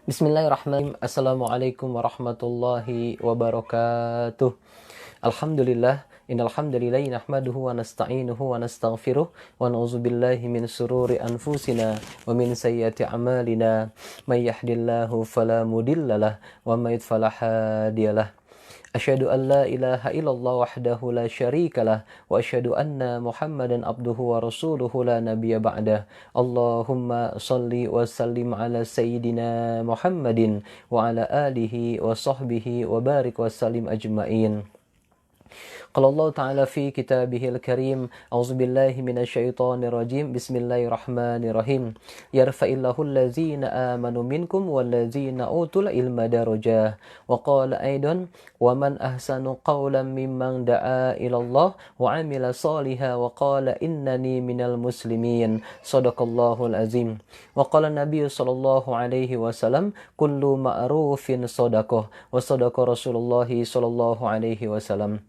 Bismillahirrahmanirrahim. Assalamualaikum warahmatullahi wabarakatuh. Alhamdulillah, innal hamdalillah nahmaduhu wa nasta'inuhu wa nastaghfiruh wa na'udzubillahi min sururi anfusina wa min sayyiati a'malina. May yahdihillahu fala mudhillalah wa may yudlil fala hadiyalah. Asyhadu an la ilaha illallah wahdahu la syarikalah wa asyhadu anna Muhammadan abduhu wa rasuluhu la nabiyya ba'dah. Allahumma shalli wa sallim ala sayyidina Muhammadin wa ala alihi wa sahbihi wa barik wa sallim ajma'in. Qala Allah Ta'ala fi kitabihil karim, a'udzubillahi minasyaitonir rajim, bismillahirrahmanirrahim. Yarfa'illahu allazina amanu minkum wallazina utul ilma darajah. Wa qala aidan, wa man ahsanu qawlan mimman da'a ilallah wa amila salihan wa qala innani minal muslimin. Shadaqallahul azim. Wa qala Nabi sallallahu alaihi wasallam, kullu ma'rufin shadaqah, wa shadaqa Rasulullah sallallahu alaihi wasallam.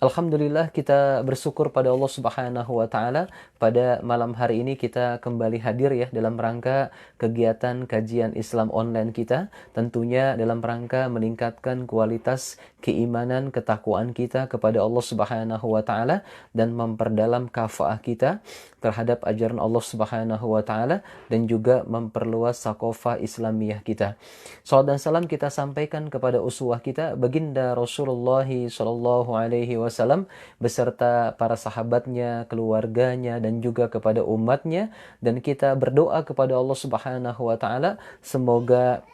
Alhamdulillah, kita bersyukur pada Allah Subhanahu wa taala. Pada malam hari ini kita kembali hadir ya dalam rangka kegiatan kajian Islam online kita, tentunya dalam rangka meningkatkan kualitas keimanan, ketakwaan kita kepada Allah Subhanahu wa taala dan memperdalam kafaah kita terhadap ajaran Allah Subhanahu wa taala dan juga memperluas sakofah Islamiyah kita. Salawat dan salam kita sampaikan kepada uswah kita baginda Rasulullah sallallahu alaihi wasallam beserta para sahabatnya, keluarganya dan juga kepada umatnya, dan kita berdoa kepada Allah Subhanahu wa taala semoga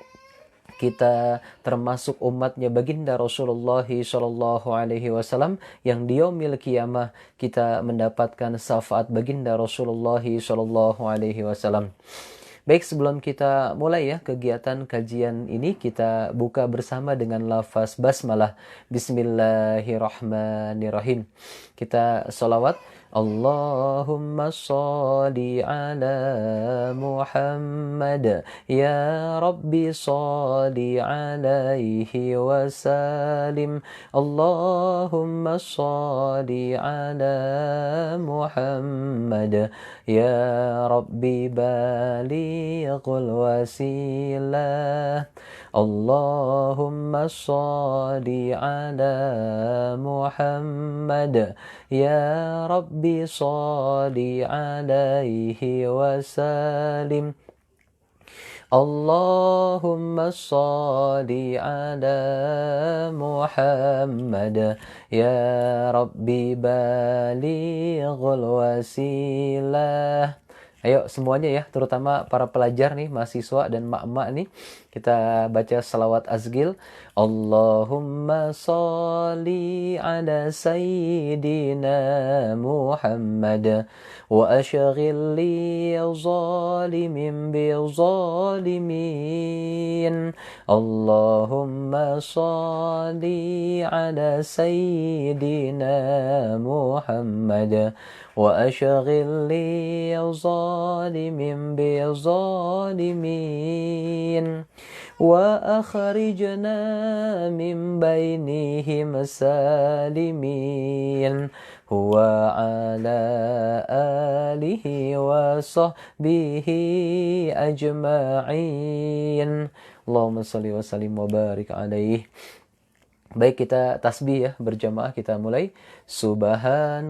kita termasuk umatnya baginda Rasulullah sallallahu alaihi wasallam yang di yaumil qiyamah kita mendapatkan syafaat baginda Rasulullah sallallahu alaihi wasallam. Baik, sebelum kita mulai ya kegiatan kajian ini, kita buka bersama dengan lafaz basmalah. Bismillahirrahmanirrahim. Kita sholawat. Allahumma sholli ala Muhammad ya Rabbi sholli alaihi wasallim. Allahumma sholli ala Muhammad ya Rabbi balighul wasilah. Allahumma sholli ala Muhammad ya Rabbi sholli alaihi wasallim. Allahumma sholli ala Muhammad ya Rabbi balighul wasilah. Ayo semuanya ya, terutama para pelajar nih, mahasiswa dan mak-mak nih, kita baca salawat azgil. Allahumma sholli ala sayyidina Muhammad wa ashghil li zalimin bi zalimin. Allahumma sholli ala sayyidina Muhammad wa ashghil li zalimin bi zalimin wa akhrijna min bainihim salimin. Huwa ala alihi wa sahbihi ajma'in. Allahumma salli wa sallim wa barik alaihi. Baik, kita tasbih ya berjamaah. Kita mulai. Subhanallah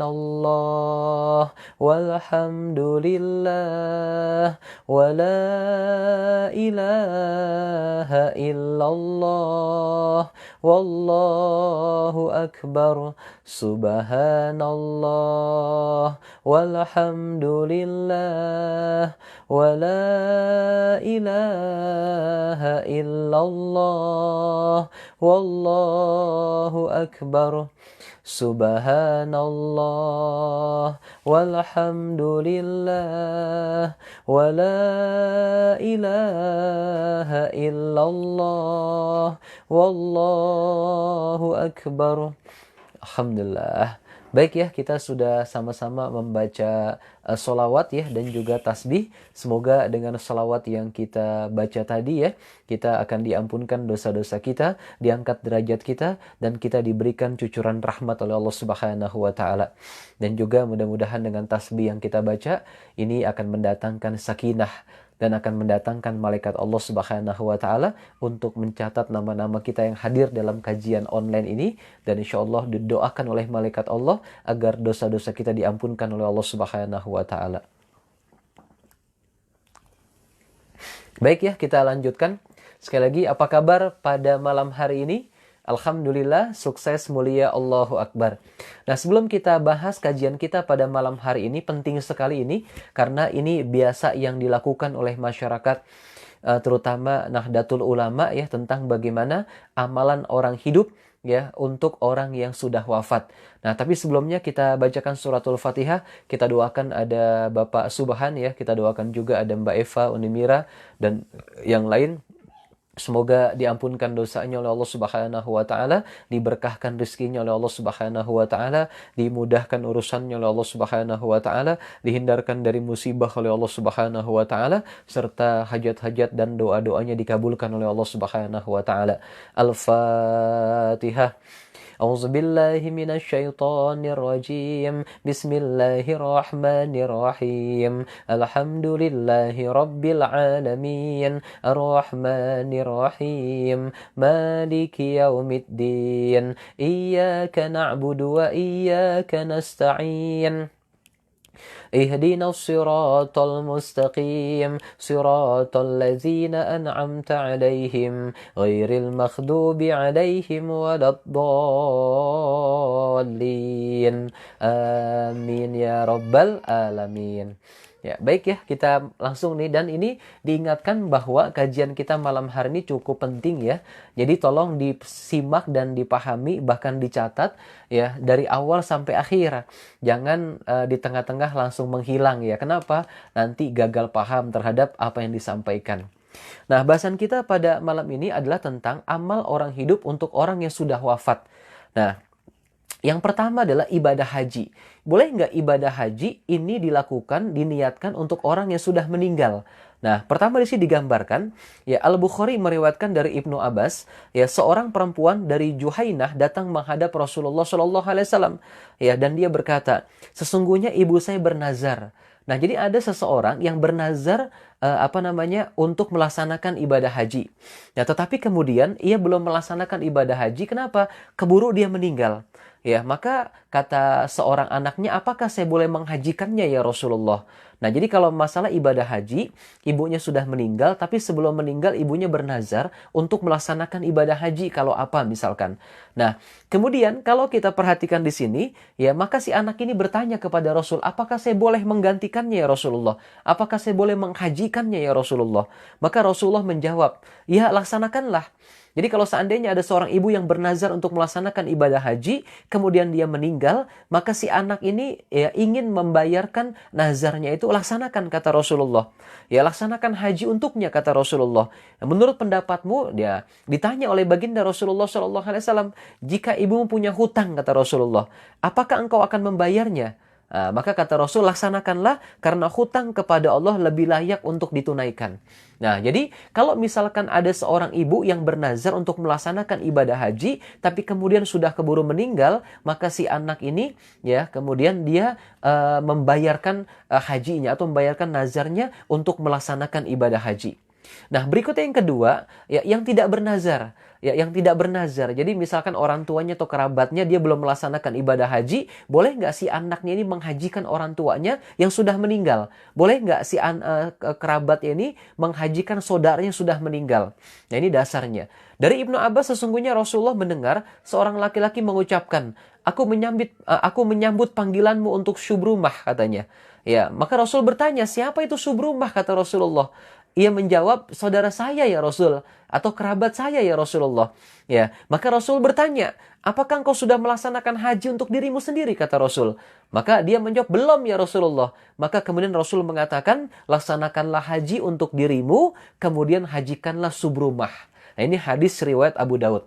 walhamdulillah wa la ilaha illallah wallahu akbar. Subhanallah walhamdulillah wa la ilaha illallah wallahu akbar. Subhanallah walhamdulillah wa la ilaha illallah wallahu akbar. Alhamdulillah. Baik ya, kita sudah sama-sama membaca sholawat ya dan juga tasbih. Semoga dengan sholawat yang kita baca tadi ya, kita akan diampunkan dosa-dosa kita, diangkat derajat kita, dan kita diberikan cucuran rahmat oleh Allah Subhanahu wa taala. Dan juga mudah-mudahan dengan tasbih yang kita baca ini akan mendatangkan sakinah, dan akan mendatangkan malaikat Allah Subhanahu wa taala untuk mencatat nama-nama kita yang hadir dalam kajian online ini, dan insya Allah didoakan oleh malaikat Allah agar dosa-dosa kita diampunkan oleh Allah Subhanahu wa taala. Baik ya, kita lanjutkan. Sekali lagi, apa kabar pada malam hari ini? Alhamdulillah, sukses, mulia, Allahu Akbar. Nah, sebelum kita bahas kajian kita pada malam hari ini, penting sekali ini, karena ini biasa yang dilakukan oleh masyarakat, terutama Nahdlatul Ulama ya, tentang bagaimana amalan orang hidup ya untuk orang yang sudah wafat. Nah, tapi sebelumnya kita bacakan suratul Fatihah, kita doakan ada Bapak Subhan ya, kita doakan juga ada Mbak Eva, Unimira, dan yang lain. Semoga diampunkan dosanya oleh Allah Subhanahu wa taala, diberkahkan rezekinya oleh Allah Subhanahu wa taala, dimudahkan urusannya oleh Allah Subhanahu wa taala, dihindarkan dari musibah oleh Allah Subhanahu wa taala, serta hajat-hajat dan doa-doanya dikabulkan oleh Allah Subhanahu wa taala. Al-Fatihah. أعوذ بالله من الشيطان الرجيم بسم الله الرحمن الرحيم الحمد لله رب العالمين الرحمن الرحيم مالك يوم الدين إياك نعبد وإياك نستعين اهدنا الصراط المستقيم صراط الذين أنعمت عليهم غير المغضوب عليهم ولا الضالين آمين يا رب العالمين. Ya, baik ya, kita langsung nih, dan ini diingatkan bahwa kajian kita malam hari ini cukup penting ya. Jadi tolong disimak dan dipahami, bahkan dicatat ya dari awal sampai akhir. Jangan di tengah-tengah langsung menghilang ya. Kenapa? Nanti gagal paham terhadap apa yang disampaikan. Nah, bahasan kita pada malam ini adalah tentang amal orang hidup untuk orang yang sudah wafat. Nah, yang pertama adalah ibadah haji. Boleh nggak ibadah haji ini dilakukan, diniatkan untuk orang yang sudah meninggal? Nah, pertama di sini digambarkan, ya Al-Bukhari meriwayatkan dari Ibnu Abbas, ya seorang perempuan dari Juhainah datang menghadap Rasulullah Shallallahu Alaihi Wasallam, ya dan dia berkata, sesungguhnya ibu saya bernazar. Nah, jadi ada seseorang yang bernazar untuk melaksanakan ibadah haji. Ya, tetapi kemudian ia belum melaksanakan ibadah haji. Kenapa? Keburu dia meninggal. Ya, maka kata seorang anaknya, apakah saya boleh menghajikannya ya Rasulullah? Nah, jadi kalau masalah ibadah haji, ibunya sudah meninggal, tapi sebelum meninggal ibunya bernazar untuk melaksanakan ibadah haji kalau apa misalkan. Nah, kemudian kalau kita perhatikan di sini, ya maka si anak ini bertanya kepada Rasul, apakah saya boleh menggantikannya ya Rasulullah? Apakah saya boleh menghajikannya ya Rasulullah? Maka Rasulullah menjawab, ya laksanakanlah. Jadi kalau seandainya ada seorang ibu yang bernazar untuk melaksanakan ibadah haji, kemudian dia meninggal, maka si anak ini ya ingin membayarkan nazarnya itu, laksanakan kata Rasulullah. Ya laksanakan haji untuknya kata Rasulullah. Nah, menurut pendapatmu, dia ditanya oleh baginda Rasulullah Shallallahu Alaihi Wasallam, jika ibumu punya hutang kata Rasulullah, apakah engkau akan membayarnya? Maka kata Rasul, laksanakanlah karena hutang kepada Allah lebih layak untuk ditunaikan. Nah, jadi kalau misalkan ada seorang ibu yang bernazar untuk melaksanakan ibadah haji, tapi kemudian sudah keburu meninggal, maka si anak ini ya kemudian dia membayarkan hajinya atau membayarkan nazarnya untuk melaksanakan ibadah haji. Nah, berikutnya yang kedua, ya yang tidak bernazar. Ya, yang tidak bernazar. Jadi misalkan orang tuanya atau kerabatnya dia belum melaksanakan ibadah haji, boleh nggak si anaknya ini menghajikan orang tuanya yang sudah meninggal? Boleh nggak si kerabatnya ini menghajikan saudaranya yang sudah meninggal? Nah, ini dasarnya. Dari Ibnu Abbas, sesungguhnya Rasulullah mendengar seorang laki-laki mengucapkan, aku menyambut panggilanmu untuk syubrumah, katanya. Ya, maka Rasul bertanya, siapa itu syubrumah, kata Rasulullah. Ia menjawab, saudara saya ya Rasul, atau kerabat saya ya Rasulullah. Ya, maka Rasul bertanya, apakah engkau sudah melaksanakan haji untuk dirimu sendiri, kata Rasul. Maka dia menjawab, belum ya Rasulullah. Maka kemudian Rasul mengatakan, laksanakanlah haji untuk dirimu, kemudian hajikanlah subrumah. Nah, ini hadis riwayat Abu Daud.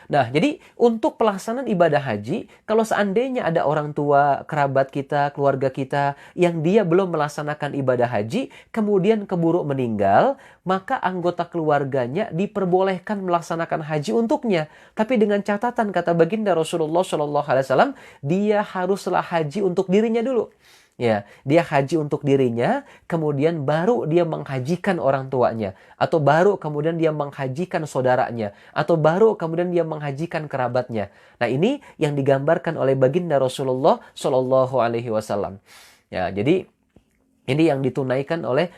Nah, jadi untuk pelaksanaan ibadah haji, kalau seandainya ada orang tua, kerabat kita, keluarga kita yang dia belum melaksanakan ibadah haji, kemudian keburu meninggal, maka anggota keluarganya diperbolehkan melaksanakan haji untuknya. Tapi dengan catatan, kata baginda Rasulullah SAW, dia haruslah haji untuk dirinya dulu. Ya, dia haji untuk dirinya, kemudian baru dia menghajikan orang tuanya, atau baru kemudian dia menghajikan saudaranya, atau baru kemudian dia menghajikan kerabatnya. Nah, ini yang digambarkan oleh baginda Rasulullah Shallallahu Alaihi Wasallam. Ya, jadi ini yang ditunaikan oleh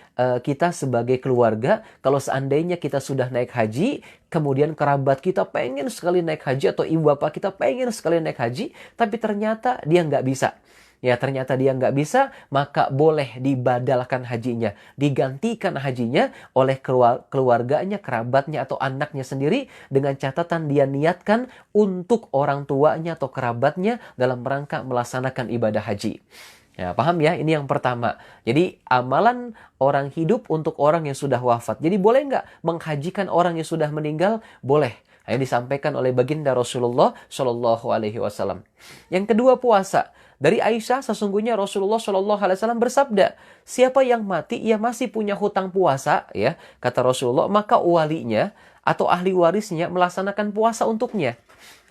kita sebagai keluarga. Kalau seandainya kita sudah naik haji, kemudian kerabat kita pengen sekali naik haji, atau ibu bapak kita pengen sekali naik haji, tapi ternyata dia nggak bisa. Ya, ternyata dia nggak bisa, maka boleh dibadalkan hajinya. Digantikan hajinya oleh keluarganya, kerabatnya, atau anaknya sendiri, dengan catatan dia niatkan untuk orang tuanya atau kerabatnya dalam rangka melaksanakan ibadah haji. Ya, paham ya? Ini yang pertama. Jadi amalan orang hidup untuk orang yang sudah wafat. Jadi boleh nggak menghajikan orang yang sudah meninggal? Boleh. Yang disampaikan oleh baginda Rasulullah Shallallahu Alaihi Wasallam. Yang kedua, puasa. Dari Aisyah, sesungguhnya Rasulullah Shallallahu Alaihi Wasallam bersabda, siapa yang mati ia masih punya hutang puasa, ya kata Rasulullah, maka walinya atau ahli warisnya melaksanakan puasa untuknya.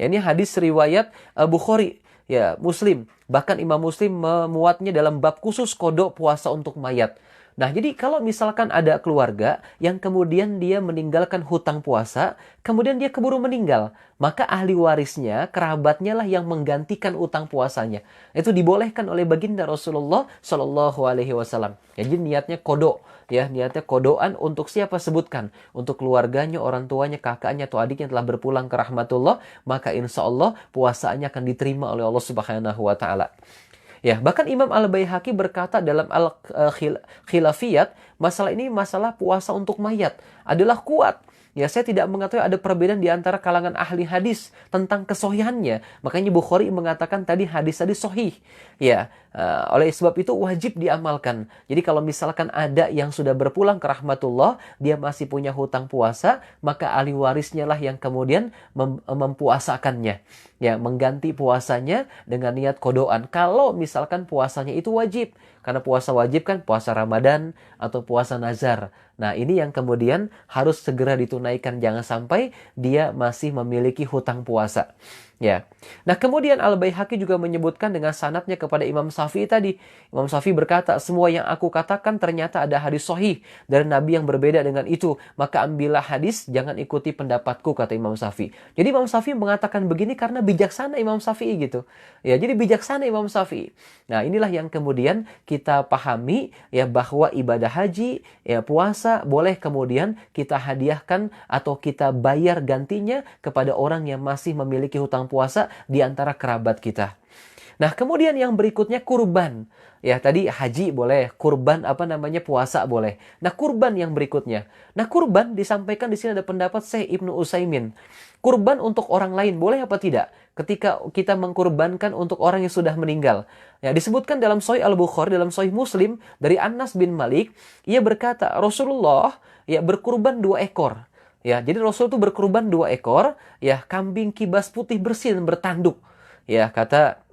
Ya, ini hadis riwayat Bukhari. Ya, Muslim. Bahkan Imam Muslim memuatnya dalam bab khusus kodok puasa untuk mayat. Nah, jadi kalau misalkan ada keluarga yang kemudian dia meninggalkan hutang puasa, kemudian dia keburu meninggal, maka ahli warisnya, kerabatnya lah yang menggantikan utang puasanya. Itu dibolehkan oleh baginda Rasulullah Shallallahu Alaihi Wasallam. Jadi niatnya kodok, ya niatnya kodoan untuk siapa, sebutkan, untuk keluarganya, orang tuanya, kakaknya atau adiknya telah berpulang ke rahmatullah, maka insya Allah puasanya akan diterima oleh Allah Subhanahu Wa Taala. Ya, bahkan Imam Al-Baihaqi berkata dalam Al-Khilafiyat, masalah ini, masalah puasa untuk mayat adalah kuat. Ya, saya tidak mengetahui ada perbedaan di antara kalangan ahli hadis tentang kesohihannya. Makanya Bukhari mengatakan tadi hadis-hadis sohih. Ya, oleh sebab itu wajib diamalkan. Jadi kalau misalkan ada yang sudah berpulang ke rahmatullah, dia masih punya hutang puasa, maka ahli warisnya lah yang kemudian mempuasakannya. Ya, mengganti puasanya dengan niat kodoan. Kalau misalkan puasanya itu wajib. Karena puasa wajib kan puasa Ramadan atau puasa nazar. Nah, ini yang kemudian harus segera ditunaikan. Jangan sampai dia masih memiliki hutang puasa. Ya. Nah, kemudian Al-Baihaqi juga menyebutkan dengan sanadnya kepada Imam Syafi'i tadi. Imam Syafi'i berkata, semua yang aku katakan ternyata ada hadis sahih dari Nabi yang berbeda dengan itu. Maka ambillah hadis, jangan ikuti pendapatku, kata Imam Syafi'i. Jadi Imam Syafi'i mengatakan begini karena bijaksana Imam Syafi'i gitu. Ya, jadi bijaksana Imam Syafi'i. Nah, inilah yang kemudian kita pahami, ya, bahwa ibadah haji, ya puasa, boleh kemudian kita hadiahkan atau kita bayar gantinya kepada orang yang masih memiliki hutang puasa di antara kerabat kita. Nah, kemudian yang berikutnya kurban. Ya, tadi haji boleh, kurban puasa boleh. Nah, kurban yang berikutnya. Nah, kurban disampaikan di sini ada pendapat Syekh Ibnu Utsaimin. Kurban untuk orang lain boleh apa tidak? Ketika kita mengkurbankan untuk orang yang sudah meninggal. Ya, disebutkan dalam Sahih Al-Bukhari, dalam Sahih Muslim dari Anas bin Malik, ia berkata, Rasulullah ya berkurban 2 ekor. Ya, jadi Rasul itu berkurban 2 ekor, ya, kambing kibas putih bersih dan bertanduk. Ya, kata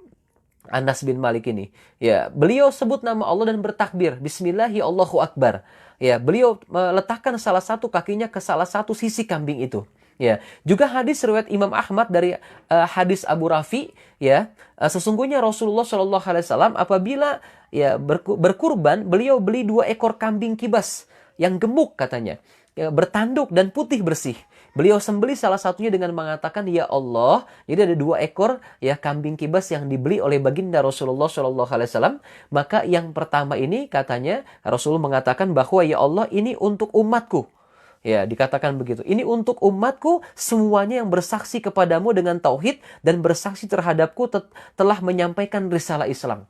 Anas bin Malik ini. Ya, beliau sebut nama Allah dan bertakbir, Bismillahi Allahu Akbar. Ya, beliau meletakkan salah satu kakinya ke salah satu sisi kambing itu. Ya, juga hadis riwayat Imam Ahmad dari hadis Abu Rafi, ya, sesungguhnya Rasulullah Shallallahu Alaihi Wasallam apabila ya berkurban, beliau beli 2 ekor kambing kibas yang gemuk katanya, ya, bertanduk dan putih bersih. Beliau sembelih salah satunya dengan mengatakan, ya Allah, jadi ada 2 ekor ya kambing kibas yang dibeli oleh baginda Rasulullah Shallallahu Alaihi Wasallam. Maka yang pertama ini katanya Rasul mengatakan bahwa ya Allah, ini untuk umatku. Ya, dikatakan begitu. Ini untuk umatku, semuanya yang bersaksi kepadamu dengan tauhid dan bersaksi terhadapku telah menyampaikan risalah Islam.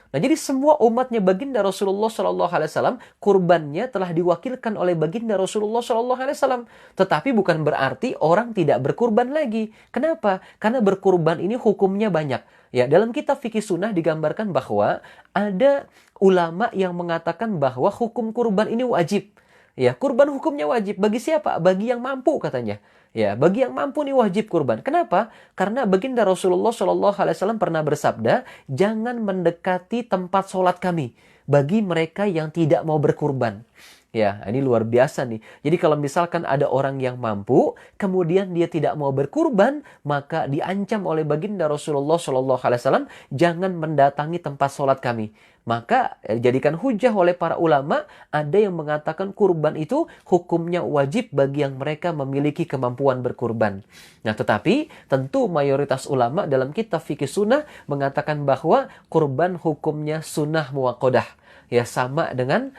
Nah, jadi semua umatnya baginda Rasulullah Shallallahu Alaihi Wasallam, kurbannya telah diwakilkan oleh baginda Rasulullah Shallallahu Alaihi Wasallam. Tetapi bukan berarti orang tidak berkurban lagi. Kenapa? Karena berkurban ini hukumnya banyak. Ya, dalam kitab fikih sunnah digambarkan bahwa ada ulama yang mengatakan bahwa hukum kurban ini wajib. Ya, kurban hukumnya wajib. Bagi siapa? Bagi yang mampu katanya. Ya, bagi yang mampu nih wajib kurban. Kenapa? Karena baginda Rasulullah Shallallahu Alaihi Wasallam pernah bersabda, jangan mendekati tempat sholat kami bagi mereka yang tidak mau berkurban. Ya, ini luar biasa nih. Jadi kalau misalkan ada orang yang mampu, kemudian dia tidak mau berkurban, maka diancam oleh baginda Rasulullah Shallallahu Alaihi Wasallam, jangan mendatangi tempat sholat kami. Maka jadikan hujah oleh para ulama, ada yang mengatakan kurban itu hukumnya wajib bagi yang mereka memiliki kemampuan berkurban. Nah, tetapi tentu mayoritas ulama dalam kitab fikih sunnah mengatakan bahwa kurban hukumnya sunnah muwakkodah. Ya, sama dengan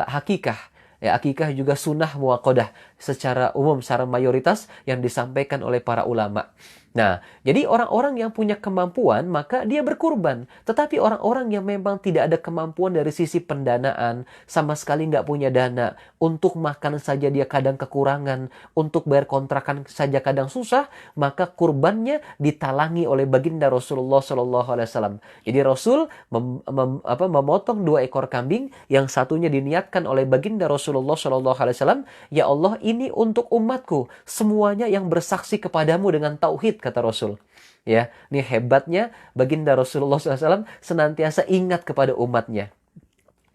hakikah. Ya, akikah juga sunnah muwakkodah secara umum, secara mayoritas yang disampaikan oleh para ulama. Nah, jadi orang-orang yang punya kemampuan, maka dia berkurban. Tetapi orang-orang yang memang tidak ada kemampuan dari sisi pendanaan, sama sekali nggak punya dana, untuk makan saja dia kadang kekurangan, untuk bayar kontrakan saja kadang susah, maka kurbannya ditalangi oleh baginda Rasulullah Shallallahu Alaihi Wasallam. Jadi Rasul memotong 2 ekor kambing, yang satunya diniatkan oleh baginda Rasulullah Shallallahu Alaihi Wasallam, ya Allah, ini untuk umatku, semuanya yang bersaksi kepadamu dengan tauhid, kata Rasul. Ya, ini hebatnya baginda Rasulullah SAW senantiasa ingat kepada umatnya.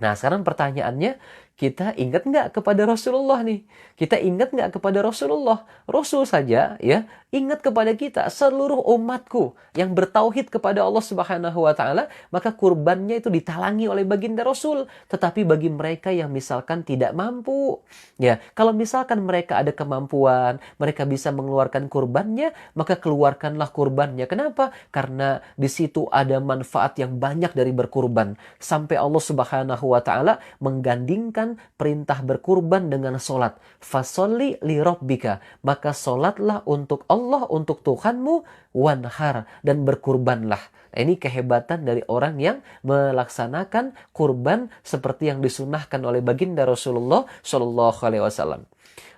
Nah, sekarang pertanyaannya, kita ingat nggak kepada Rasulullah nih? Kita ingat nggak kepada Rasulullah? Rasul saja ya ingat kepada kita, seluruh umatku yang bertauhid kepada Allah Subhanahu wa taala, maka kurbannya itu ditalangi oleh baginda Rasul. Tetapi bagi mereka yang misalkan tidak mampu, ya, kalau misalkan mereka ada kemampuan, mereka bisa mengeluarkan kurbannya, maka keluarkanlah kurbannya. Kenapa? Karena di situ ada manfaat yang banyak dari berkurban. Sampai Allah Subhanahu wa taala menggandingkan perintah berkurban dengan solat. Fasolli li rabbika, maka solatlah untuk Allah, untuk Tuhanmu, wanhar, dan berkurbanlah. Ini kehebatan dari orang yang melaksanakan kurban seperti yang disunahkan oleh baginda Rasulullah Shallallahu Alaihi Wasallam.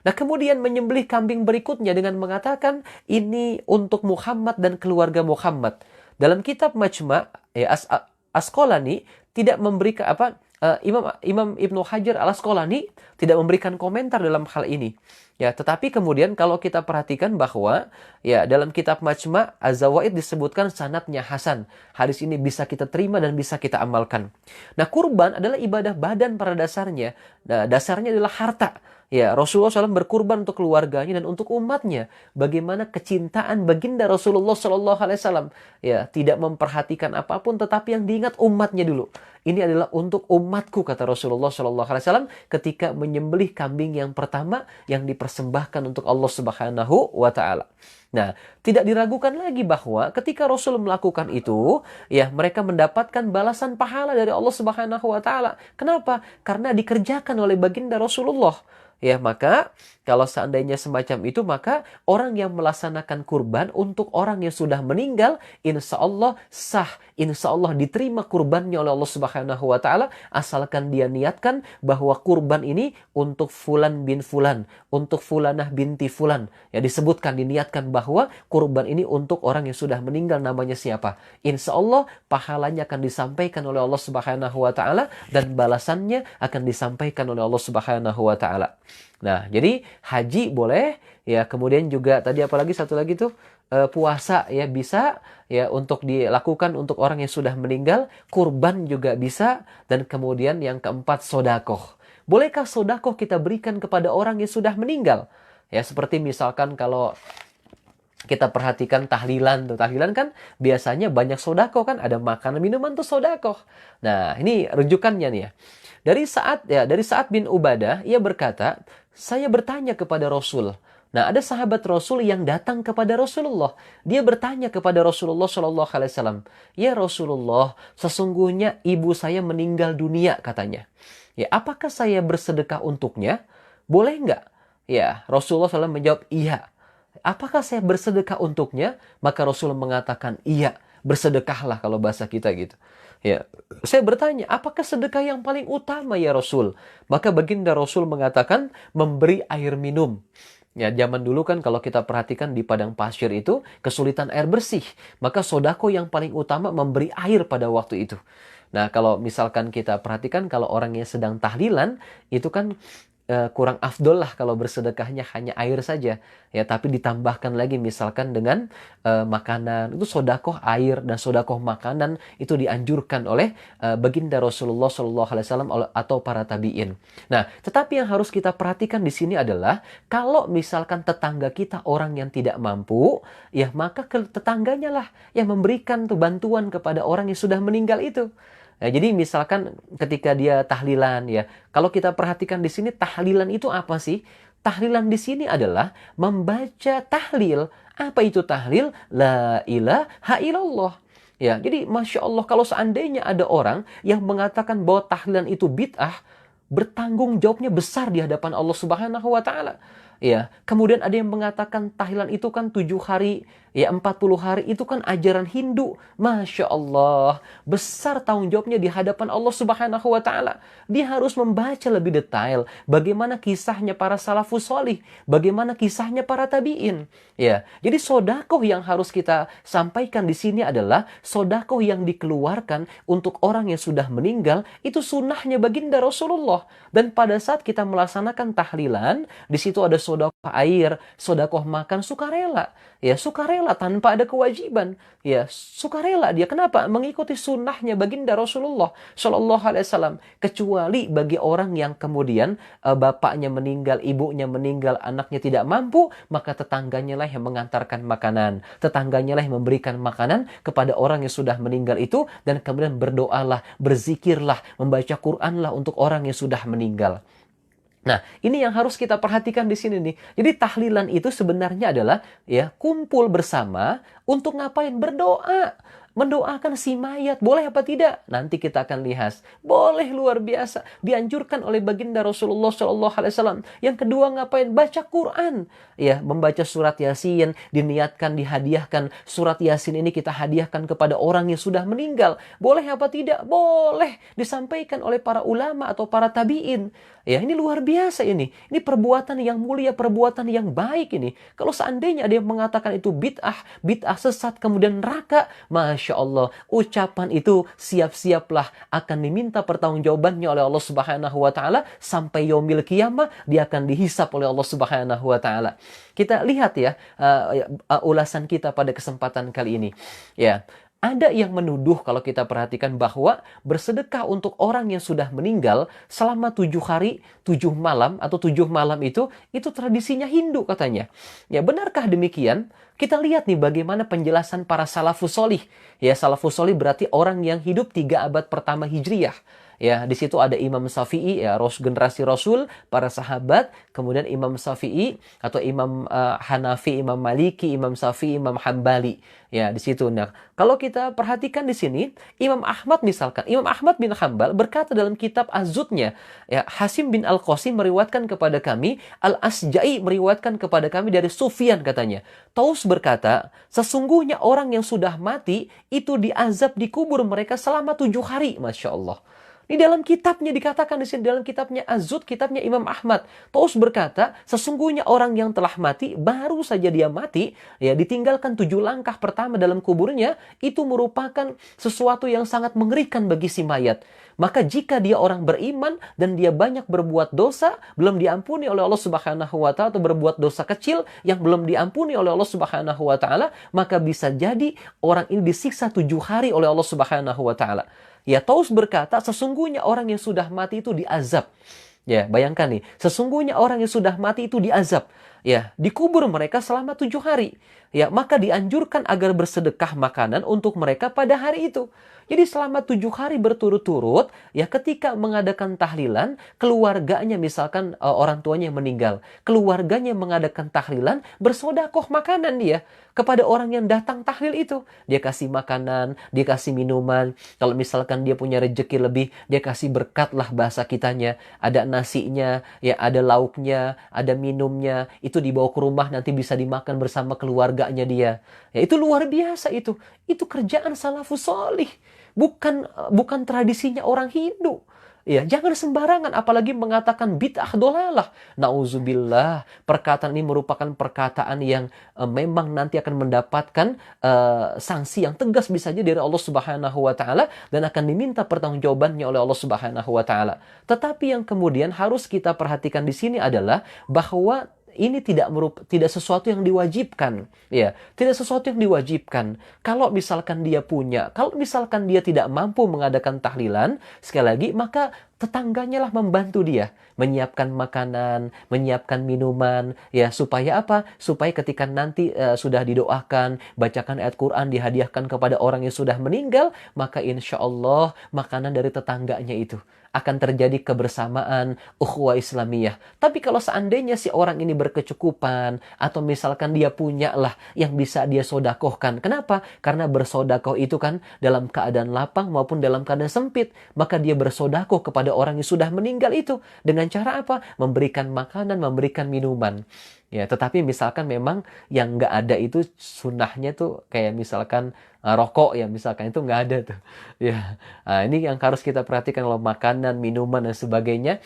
Nah, kemudian menyembelih kambing berikutnya dengan mengatakan ini untuk Muhammad dan keluarga Muhammad. Dalam kitab Majma' ya, Asqalani tidak memberikan Imam Ibnu Hajar Al-Asqalani tidak memberikan komentar dalam hal ini. Ya, tetapi kemudian kalau kita perhatikan bahwa ya dalam kitab Majma' Az-Zawaid disebutkan sanadnya hasan. Hadis ini bisa kita terima dan bisa kita amalkan. Nah, kurban adalah ibadah badan pada dasarnya. Nah, dasarnya adalah harta. Ya, Rasulullah SAW berkurban untuk keluarganya dan untuk umatnya. Bagaimana kecintaan baginda Rasulullah SAW. Ya, tidak memperhatikan apapun, tetapi yang diingat umatnya dulu. Ini adalah untuk umatku, kata Rasulullah SAW ketika menyembelih kambing yang pertama yang dipersembahkan untuk Allah Subhanahu wa taala. Nah, tidak diragukan lagi bahwa ketika Rasul melakukan itu, ya mereka mendapatkan balasan pahala dari Allah Subhanahu wa taala. Kenapa? Karena dikerjakan oleh baginda Rasulullah. Ya, maka kalau seandainya semacam itu, maka orang yang melaksanakan kurban untuk orang yang sudah meninggal, insya Allah sah, insya Allah diterima kurbannya oleh Allah Subhanahu wa taala, asalkan dia niatkan bahwa kurban ini untuk fulan bin fulan, untuk fulanah binti fulan. Ya, disebutkan, diniatkan bahwa kurban ini untuk orang yang sudah meninggal, namanya siapa. Insya Allah pahalanya akan disampaikan oleh Allah Subhanahu wa taala dan balasannya akan disampaikan oleh Allah Subhanahu wa taala. Nah, jadi haji boleh, ya, kemudian juga tadi apalagi satu lagi tuh puasa ya bisa ya untuk dilakukan untuk orang yang sudah meninggal, kurban juga bisa, dan kemudian yang keempat sodakoh. Bolehkah sodakoh kita berikan kepada orang yang sudah meninggal? Ya, seperti misalkan kalau kita perhatikan tahlilan tuh. Tahlilan kan biasanya banyak sodako kan. Ada makanan, minuman tuh sodako. Nah, ini rujukannya nih ya. Dari Sa'ad bin Ubadah, ia berkata, saya bertanya kepada Rasul. Nah, ada sahabat Rasul yang datang kepada Rasulullah. Dia bertanya kepada Rasulullah Shallallahu Alaihi Wasallam, ya Rasulullah, sesungguhnya ibu saya meninggal dunia, katanya. Ya, apakah saya bersedekah untuknya? Boleh nggak? Ya, Rasulullah SAW menjawab, iya. Apakah saya bersedekah untuknya? Maka Rasul mengatakan, iya, bersedekahlah kalau bahasa kita gitu. Ya, saya bertanya, apakah sedekah yang paling utama ya Rasul? Maka baginda Rasul mengatakan, memberi air minum. Ya, zaman dulu kan kalau kita perhatikan di padang pasir itu kesulitan air bersih. Maka sodako yang paling utama memberi air pada waktu itu. Nah, kalau misalkan kita perhatikan kalau orang yang sedang tahlilan, itu kan kurang afdol lah kalau bersedekahnya hanya air saja, ya, tapi ditambahkan lagi misalkan dengan makanan. Itu sodakoh air dan sodakoh makanan itu dianjurkan oleh baginda Rasulullah SAW atau para tabi'in. Nah, tetapi yang harus kita perhatikan di sini adalah kalau misalkan tetangga kita orang yang tidak mampu, ya maka tetangganya lah yang memberikan tuh bantuan kepada orang yang sudah meninggal itu. Nah, jadi misalkan ketika dia tahlilan, ya, kalau kita perhatikan di sini tahlilan itu apa sih? Tahlilan di sini adalah membaca tahlil. Apa itu tahlil? La ilaha illallah. Ya, jadi Masya Allah, kalau seandainya ada orang yang mengatakan bahwa tahlilan itu bid'ah, bertanggung jawabnya besar di hadapan Allah Subhanahu wa Ta'ala. Ya, kemudian ada yang mengatakan tahlilan itu kan 7 hari, ya 40 hari itu kan ajaran Hindu. Masya Allah, besar tanggung jawabnya di hadapan Allah Subhanahu wa Ta'ala. Dia harus membaca lebih detail bagaimana kisahnya para salafus solih, bagaimana kisahnya para tabi'in. Ya, jadi sodakoh yang harus kita sampaikan di sini adalah sodakoh yang dikeluarkan untuk orang yang sudah meninggal, itu sunnahnya baginda Rasulullah. Dan pada saat kita melaksanakan tahlilan, di situ ada sodakoh air, sodakoh makan, sukarela. Ya, sukarela tanpa ada kewajiban. Ya, sukarela dia. Kenapa? Mengikuti sunnahnya baginda Rasulullah Shallallahu Alaihi Wasallam. Kecuali bagi orang yang kemudian bapaknya meninggal, ibunya meninggal, anaknya tidak mampu, maka tetangganya lah yang mengantarkan makanan. Tetangganya lah yang memberikan makanan kepada orang yang sudah meninggal itu, dan kemudian berdoalah, berzikirlah, membaca Quran lah untuk orang yang sudah meninggal. Nah, ini yang harus kita perhatikan di sini nih. Jadi tahlilan itu sebenarnya adalah ya kumpul bersama untuk ngapain? Berdoa. Mendoakan si mayat. Boleh apa tidak? Nanti kita akan lihat. Boleh, luar biasa. Dianjurkan oleh baginda Rasulullah SAW. Yang kedua ngapain? Baca Quran. Ya, membaca surat Yasin. Diniatkan, dihadiahkan. Surat Yasin ini kita hadiahkan kepada orang yang sudah meninggal. Boleh apa tidak? Boleh. Disampaikan oleh para ulama atau para tabi'in. Ya, ini luar biasa ini. Ini perbuatan yang mulia, perbuatan yang baik ini. Kalau seandainya ada yang mengatakan itu bid'ah sesat, kemudian neraka, Masya Allah, ucapan itu siap-siaplah akan diminta pertanggungjawabannya oleh Allah Subhanahu wa Ta'ala sampai yaumil qiyamah, dia akan dihisap oleh Allah Subhanahu wa Ta'ala. Kita lihat ya ulasan kita pada kesempatan kali ini. Ya, ada yang menuduh kalau kita perhatikan bahwa bersedekah untuk orang yang sudah meninggal selama 7 hari, 7 malam atau 7 malam itu tradisinya Hindu katanya. Ya, benarkah demikian? Kita lihat nih bagaimana penjelasan para salafus solih. Ya, salafus solih berarti orang yang hidup 3 abad pertama Hijriyah. Ya, di situ ada Imam Syafi'i, ya, generasi Rasul, para sahabat, kemudian Imam Syafi'i atau Imam Hanafi, Imam Maliki, Imam Syafi'i, Imam Hambali. Ya, di situ. Nah, kalau kita perhatikan di sini, Imam Ahmad misalkan, Imam Ahmad bin Hambal berkata dalam kitab Az-Zuhdnya, ya, Hasim bin Al-Qasim meriwayatkan kepada kami, Al-Asja'i meriwayatkan kepada kami dari Sufyan katanya. Taus berkata, sesungguhnya orang yang sudah mati itu diazab di kubur mereka selama 7 hari, Masya Allah. Di dalam kitabnya dikatakan di sini, dalam kitabnya Az-Zuhd, kitabnya Imam Ahmad. Taus berkata, sesungguhnya orang yang telah mati, baru saja dia mati, ya ditinggalkan 7 langkah pertama dalam kuburnya, itu merupakan sesuatu yang sangat mengerikan bagi si mayat. Maka jika dia orang beriman dan dia banyak berbuat dosa, belum diampuni oleh Allah Subhanahu wa Ta'ala, atau berbuat dosa kecil yang belum diampuni oleh Allah Subhanahu wa Ta'ala, maka bisa jadi orang ini disiksa 7 hari oleh Allah Subhanahu wa Ta'ala. Ya, Taus berkata, sesungguhnya orang yang sudah mati itu diazab. Ya, bayangkan nih, sesungguhnya orang yang sudah mati itu diazab. Ya, dikubur mereka selama 7 hari. Ya, maka dianjurkan agar bersedekah makanan untuk mereka pada hari itu. Jadi selama 7 hari berturut-turut, ya ketika mengadakan tahlilan, keluarganya misalkan orang tuanya yang meninggal, keluarganya mengadakan tahlilan, bersodakoh makanan dia kepada orang yang datang tahlil itu. Dia kasih makanan, dia kasih minuman. Kalau misalkan dia punya rejeki lebih, dia kasih berkat lah bahasa kitanya. Ada nasinya, ya ada lauknya, ada minumnya. Itu dibawa ke rumah nanti bisa dimakan bersama keluarganya dia. Ya, itu luar biasa itu. Itu kerjaan salafus solih. Bukan tradisinya orang Hindu. Ya, jangan sembarangan apalagi mengatakan bid'ah dolalah. Nauzubillah. Perkataan ini merupakan perkataan yang memang nanti akan mendapatkan sanksi yang tegas bisa saja dari Allah Subhanahu wa taala dan akan diminta pertanggungjawabannya oleh Allah Subhanahu wa taala. Tetapi yang kemudian harus kita perhatikan di sini adalah bahwa ini tidak sesuatu yang diwajibkan, ya, tidak sesuatu yang diwajibkan. Kalau misalkan kalau misalkan dia tidak mampu mengadakan tahlilan, sekali lagi maka tetangganya lah membantu dia menyiapkan makanan, menyiapkan minuman, ya, supaya apa? Supaya ketika nanti sudah didoakan, bacakan ayat Quran, dihadiahkan kepada orang yang sudah meninggal, maka insya Allah makanan dari tetangganya itu akan terjadi kebersamaan ukhuwah Islamiyah. Tapi kalau seandainya si orang ini berkecukupan atau misalkan dia punya lah yang bisa dia sodakohkan. Kenapa? Karena bersodakoh itu kan dalam keadaan lapang maupun dalam keadaan sempit. Maka dia bersodakoh kepada orang yang sudah meninggal itu. Dengan cara apa? Memberikan makanan, memberikan minuman. Ya, tetapi misalkan memang yang nggak ada itu sunnahnya tuh kayak misalkan rokok ya misalkan itu nggak ada tuh. Ya, nah, ini yang harus kita perhatikan kalau makanan, minuman dan sebagainya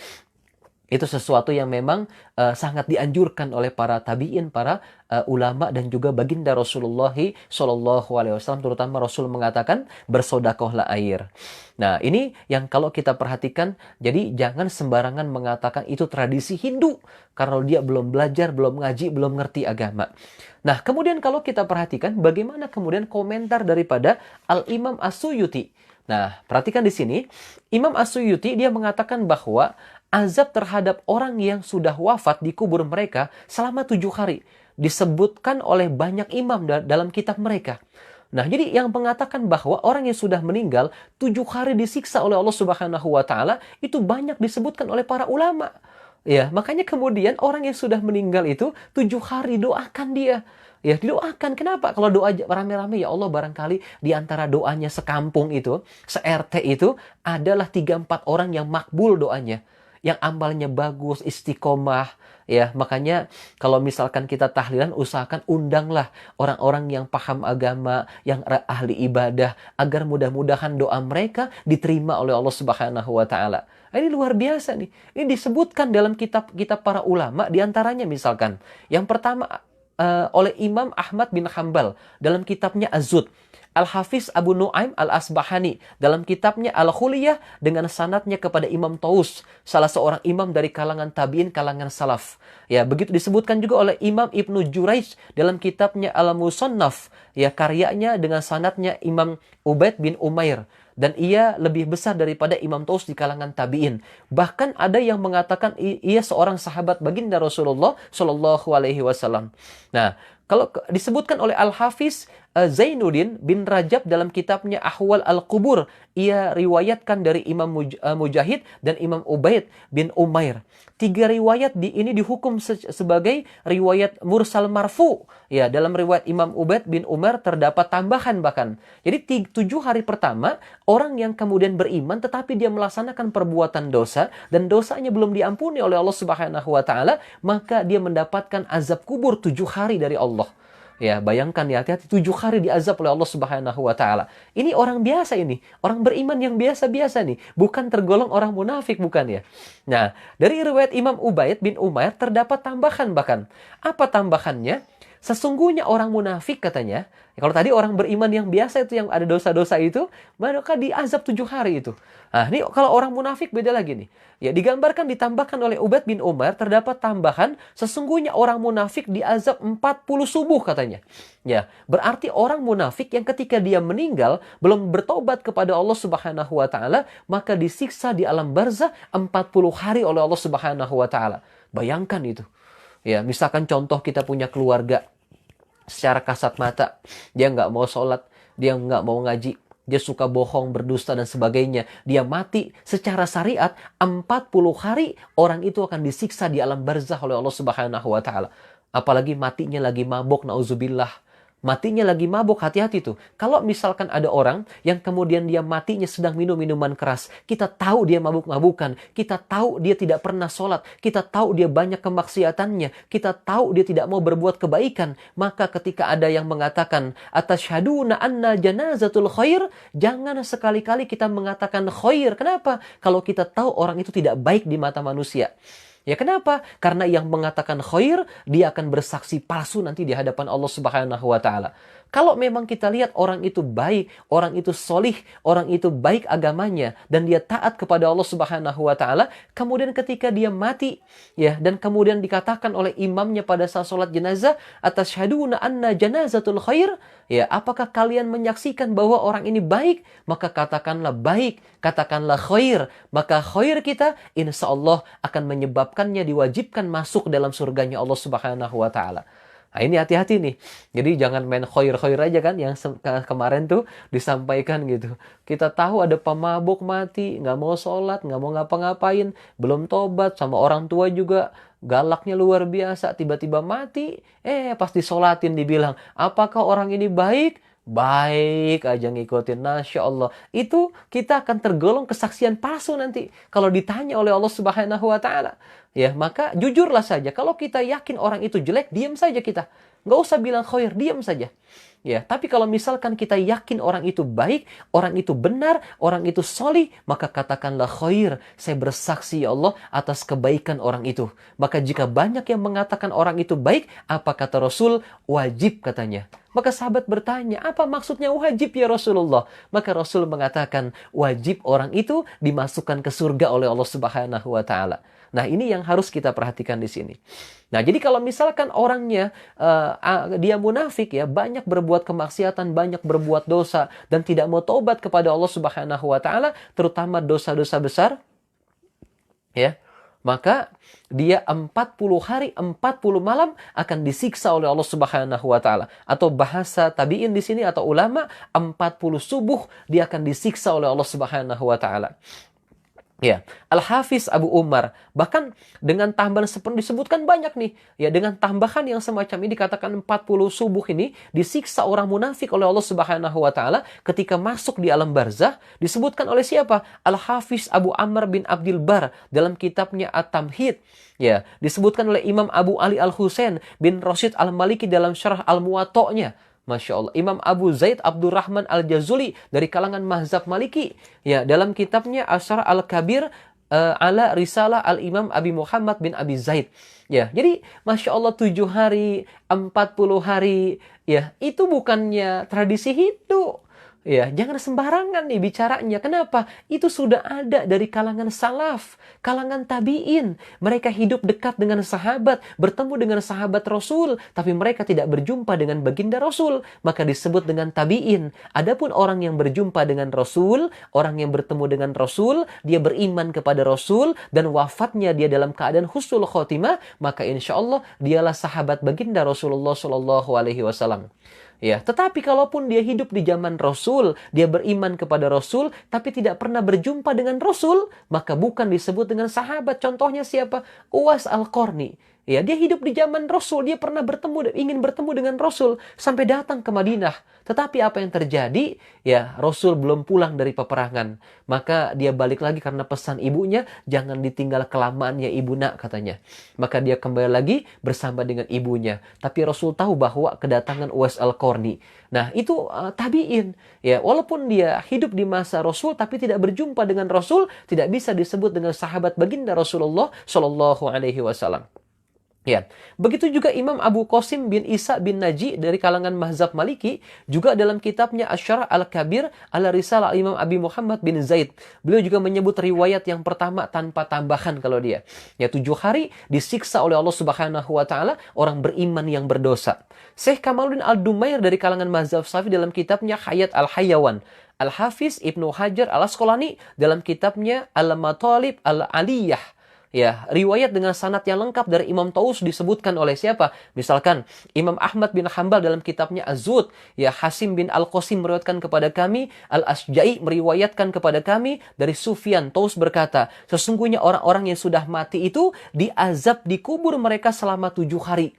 itu sesuatu yang memang sangat dianjurkan oleh para tabi'in, para ulama dan juga baginda Rasulullah Shallallahu Alaihi Wasallam, terutama Rasul mengatakan bersodakohlah air. Nah, ini yang kalau kita perhatikan, jadi jangan sembarangan mengatakan itu tradisi Hindu karena dia belum belajar, belum ngaji, belum ngerti agama. Nah, kemudian kalau kita perhatikan bagaimana kemudian komentar daripada Al-Imam As-Suyuti. Nah, perhatikan di sini, Imam As-Suyuti dia mengatakan bahwa azab terhadap orang yang sudah wafat di kubur mereka selama 7 hari. Disebutkan oleh banyak imam dalam kitab mereka. Nah, jadi yang mengatakan bahwa orang yang sudah meninggal 7 hari disiksa oleh Allah Subhanahu wa taala itu banyak disebutkan oleh para ulama. Ya, makanya kemudian orang yang sudah meninggal itu 7 hari doakan dia. Ya, didoakan. Kenapa? Kalau doa rame-rame, ya Allah, barangkali di antara doanya sekampung itu, se-RT itu adalah 3-4 orang yang makbul doanya, yang amalnya bagus, istiqomah, ya. Makanya kalau misalkan kita tahlilan, usahakan undanglah orang-orang yang paham agama, yang ahli ibadah, agar mudah-mudahan doa mereka diterima oleh Allah Subhanahu wa taala. Ini luar biasa nih. Ini disebutkan dalam kitab-kitab para ulama, diantaranya misalkan yang pertama oleh Imam Ahmad bin Hambal dalam kitabnya Az-Zuhd. Al-Hafiz Abu Nu'aim Al-Asbahani dalam kitabnya Al-Khuliyah dengan sanadnya kepada Imam Taus, salah seorang imam dari kalangan tabi'in, kalangan salaf. Ya, begitu disebutkan juga oleh Imam Ibnu Juraij dalam kitabnya Al-Musannaf, ya, karyanya dengan sanadnya Imam Ubaid bin Umair, dan ia lebih besar daripada Imam Taus di kalangan tabi'in. Bahkan ada yang mengatakan ia seorang sahabat baginda Rasulullah Shallallahu Alaihi Wasallam. Nah, kalau disebutkan oleh Al-Hafiz Zainuddin bin Rajab dalam kitabnya Ahwal Al-Qubur, ia riwayatkan dari Imam Mujahid dan Imam Ubaid bin Umair. 3 riwayat ini dihukum sebagai riwayat mursal marfu. Ya, dalam riwayat Imam Ubaid bin Umar terdapat tambahan bahkan. Jadi 7 hari pertama, orang yang kemudian beriman tetapi dia melaksanakan perbuatan dosa dan dosanya belum diampuni oleh Allah Subhanahu wa taala, maka dia mendapatkan azab kubur 7 hari dari Allah. Ya, bayangkan ya, hati-hati 7 hari diazab oleh Allah Subhanahu wa taala. Ini orang biasa ini, orang beriman yang biasa-biasa nih, bukan tergolong orang munafik, bukan ya. Nah, dari riwayat Imam Ubaid bin Umair terdapat tambahan bahkan. Apa tambahannya? Sesungguhnya orang munafik katanya, kalau tadi orang beriman yang biasa itu yang ada dosa-dosa itu, maka diazab 7 hari itu. Nah, ini kalau orang munafik beda lagi nih. Ya, digambarkan ditambahkan oleh Ubaid bin Umar terdapat tambahan, sesungguhnya orang munafik diazab 40 subuh katanya. Ya, berarti orang munafik yang ketika dia meninggal belum bertobat kepada Allah Subhanahu wa taala, maka disiksa di alam barzah 40 hari oleh Allah Subhanahu wa taala. Bayangkan itu. Ya, misalkan contoh kita punya keluarga secara kasat mata, dia nggak mau sholat, dia nggak mau ngaji, dia suka bohong, berdusta dan sebagainya. Dia mati secara syariat 40 hari orang itu akan disiksa di alam barzah oleh Allah Subhanahu wa taala. Apalagi matinya lagi mabuk, nauzubillah. matinya lagi mabuk, hati-hati tuh. Kalau misalkan ada orang yang kemudian dia matinya sedang minum minuman keras, kita tahu dia mabuk-mabukan, kita tahu dia tidak pernah sholat, kita tahu dia banyak kemaksiatannya, kita tahu dia tidak mau berbuat kebaikan, maka ketika ada yang mengatakan atasyhaduna anna janazatul khair, jangan sekali-kali kita mengatakan khair. Kenapa? Kalau kita tahu orang itu tidak baik di mata manusia. Ya kenapa? Karena yang mengatakan khair, dia akan bersaksi palsu nanti di hadapan Allah Subhanahu wa taala. Kalau memang kita lihat orang itu baik, orang itu solih, orang itu baik agamanya, dan dia taat kepada Allah Subhanahu wa taala, kemudian ketika dia mati, ya, dan kemudian dikatakan oleh imamnya pada saat sholat jenazah, atasyhaduna anna janazatul khair, ya, apakah kalian menyaksikan bahwa orang ini baik? Maka katakanlah baik, katakanlah khair, maka khair kita insya Allah akan menyebabkannya diwajibkan masuk dalam surganya Allah Subhanahu wa taala. Nah, ini hati-hati nih. Jadi jangan main khair-khair aja kan yang kemarin tuh disampaikan gitu. Kita tahu ada pemabuk mati, nggak mau sholat, nggak mau ngapa-ngapain, belum tobat, sama orang tua juga galaknya luar biasa, tiba-tiba mati, pas disolatin dibilang, apakah orang ini baik? Baik aja ngikutin, Masya Allah. Itu kita akan tergolong kesaksian palsu nanti kalau ditanya oleh Allah Subhanahu wa taala. Ya, maka jujurlah saja. Kalau kita yakin orang itu jelek, diam saja kita. Nggak usah bilang khair, diam saja. Ya, tapi kalau misalkan kita yakin orang itu baik, orang itu benar, orang itu solih, maka katakanlah khair. Saya bersaksi ya Allah atas kebaikan orang itu. Maka jika banyak yang mengatakan orang itu baik, apa kata Rasul? Wajib katanya. Maka sahabat bertanya, apa maksudnya wajib ya Rasulullah? Maka Rasul mengatakan, wajib orang itu dimasukkan ke surga oleh Allah Subhanahu wa taala. Nah, ini yang harus kita perhatikan di sini. Nah, jadi kalau misalkan orangnya dia munafik ya, banyak berbuat kemaksiatan, banyak berbuat dosa dan tidak mau taubat kepada Allah Subhanahu wa taala, terutama dosa-dosa besar, ya, maka dia 40 hari 40 malam akan disiksa oleh Allah Subhanahu wa taala. Atau bahasa tabi'in di sini atau ulama, 40 subuh dia akan disiksa oleh Allah Subhanahu wa taala. Ya, Al-Hafiz Abu Umar bahkan dengan tambahan seperti disebutkan banyak nih. Ya, dengan tambahan yang semacam ini dikatakan 40 subuh ini disiksa orang munafik oleh Allah Subhanahu wa taala ketika masuk di alam barzah, disebutkan oleh siapa? Al-Hafiz Abu Amr bin Abdul Bar dalam kitabnya At-Tamhid. Ya, disebutkan oleh Imam Abu Ali Al-Husain bin Rashid Al-Maliki dalam Syarah Al-Muwatta'nya. Masya Allah. Imam Abu Zaid Abdurrahman Al-Jazuli dari kalangan mazhab Maliki. Ya, dalam kitabnya Asyara Al-Kabir ala Risalah Al-Imam Abi Muhammad bin Abi Zaid. Ya, jadi Masya Allah 7 hari, 40 hari. Ya, itu bukannya tradisi hidup. Ya, jangan sembarangan nih bicaranya. Kenapa? Itu sudah ada dari kalangan salaf, kalangan tabi'in. Mereka hidup dekat dengan sahabat, bertemu dengan sahabat Rasul, tapi mereka tidak berjumpa dengan baginda Rasul, maka disebut dengan tabi'in. Adapun orang yang berjumpa dengan Rasul, orang yang bertemu dengan Rasul, dia beriman kepada Rasul dan wafatnya dia dalam keadaan husnul khotimah, maka insya Allah dialah sahabat baginda Rasulullah Shallallahu Alaihi Wasallam. Ya, tetapi kalaupun dia hidup di zaman Rasul, dia beriman kepada Rasul, tapi tidak pernah berjumpa dengan Rasul, maka bukan disebut dengan sahabat. Contohnya siapa? Uwais Al-Qarni. Ya, dia hidup di zaman Rasul, dia pernah ingin bertemu dengan Rasul sampai datang ke Madinah. Tetapi apa yang terjadi? Ya, Rasul belum pulang dari peperangan. Maka dia balik lagi karena pesan ibunya, jangan ditinggal kelamaan ya ibu nak, katanya. Maka dia kembali lagi bersama dengan ibunya. Tapi Rasul tahu bahwa kedatangan Uwais Al-Qarni. Nah, itu tabi'in. Ya, walaupun dia hidup di masa Rasul tapi tidak berjumpa dengan Rasul, tidak bisa disebut dengan sahabat baginda Rasulullah Shallallahu Alaihi Wasallam. Ya, begitu juga Imam Abu Qasim bin Isa bin Naji dari kalangan mazhab Maliki juga dalam kitabnya Asyarah Al-Kabir ala Risalah Imam Abi Muhammad bin Zaid. Beliau juga menyebut riwayat yang pertama tanpa tambahan kalau dia. Ya, 7 hari disiksa oleh Allah Subhanahu wa taala orang beriman yang berdosa. Syekh Kamaluddin Al-Dumair dari kalangan mazhab Syafi'i dalam kitabnya Hayat Al-Hayawan. Al-Hafiz Ibnu Hajar Al-Asqalani dalam kitabnya Al-Matalib Al-Aliyah. Ya, riwayat dengan sanad yang lengkap dari Imam Taus disebutkan oleh siapa? Misalkan Imam Ahmad bin Hanbal dalam kitabnya Az-Zuhd, ya, Hasim bin Al-Qasim meriwayatkan kepada kami, Al-Asja'i meriwayatkan kepada kami dari Sufyan. Taus berkata, sesungguhnya orang-orang yang sudah mati itu diazab di kubur mereka selama 7 hari.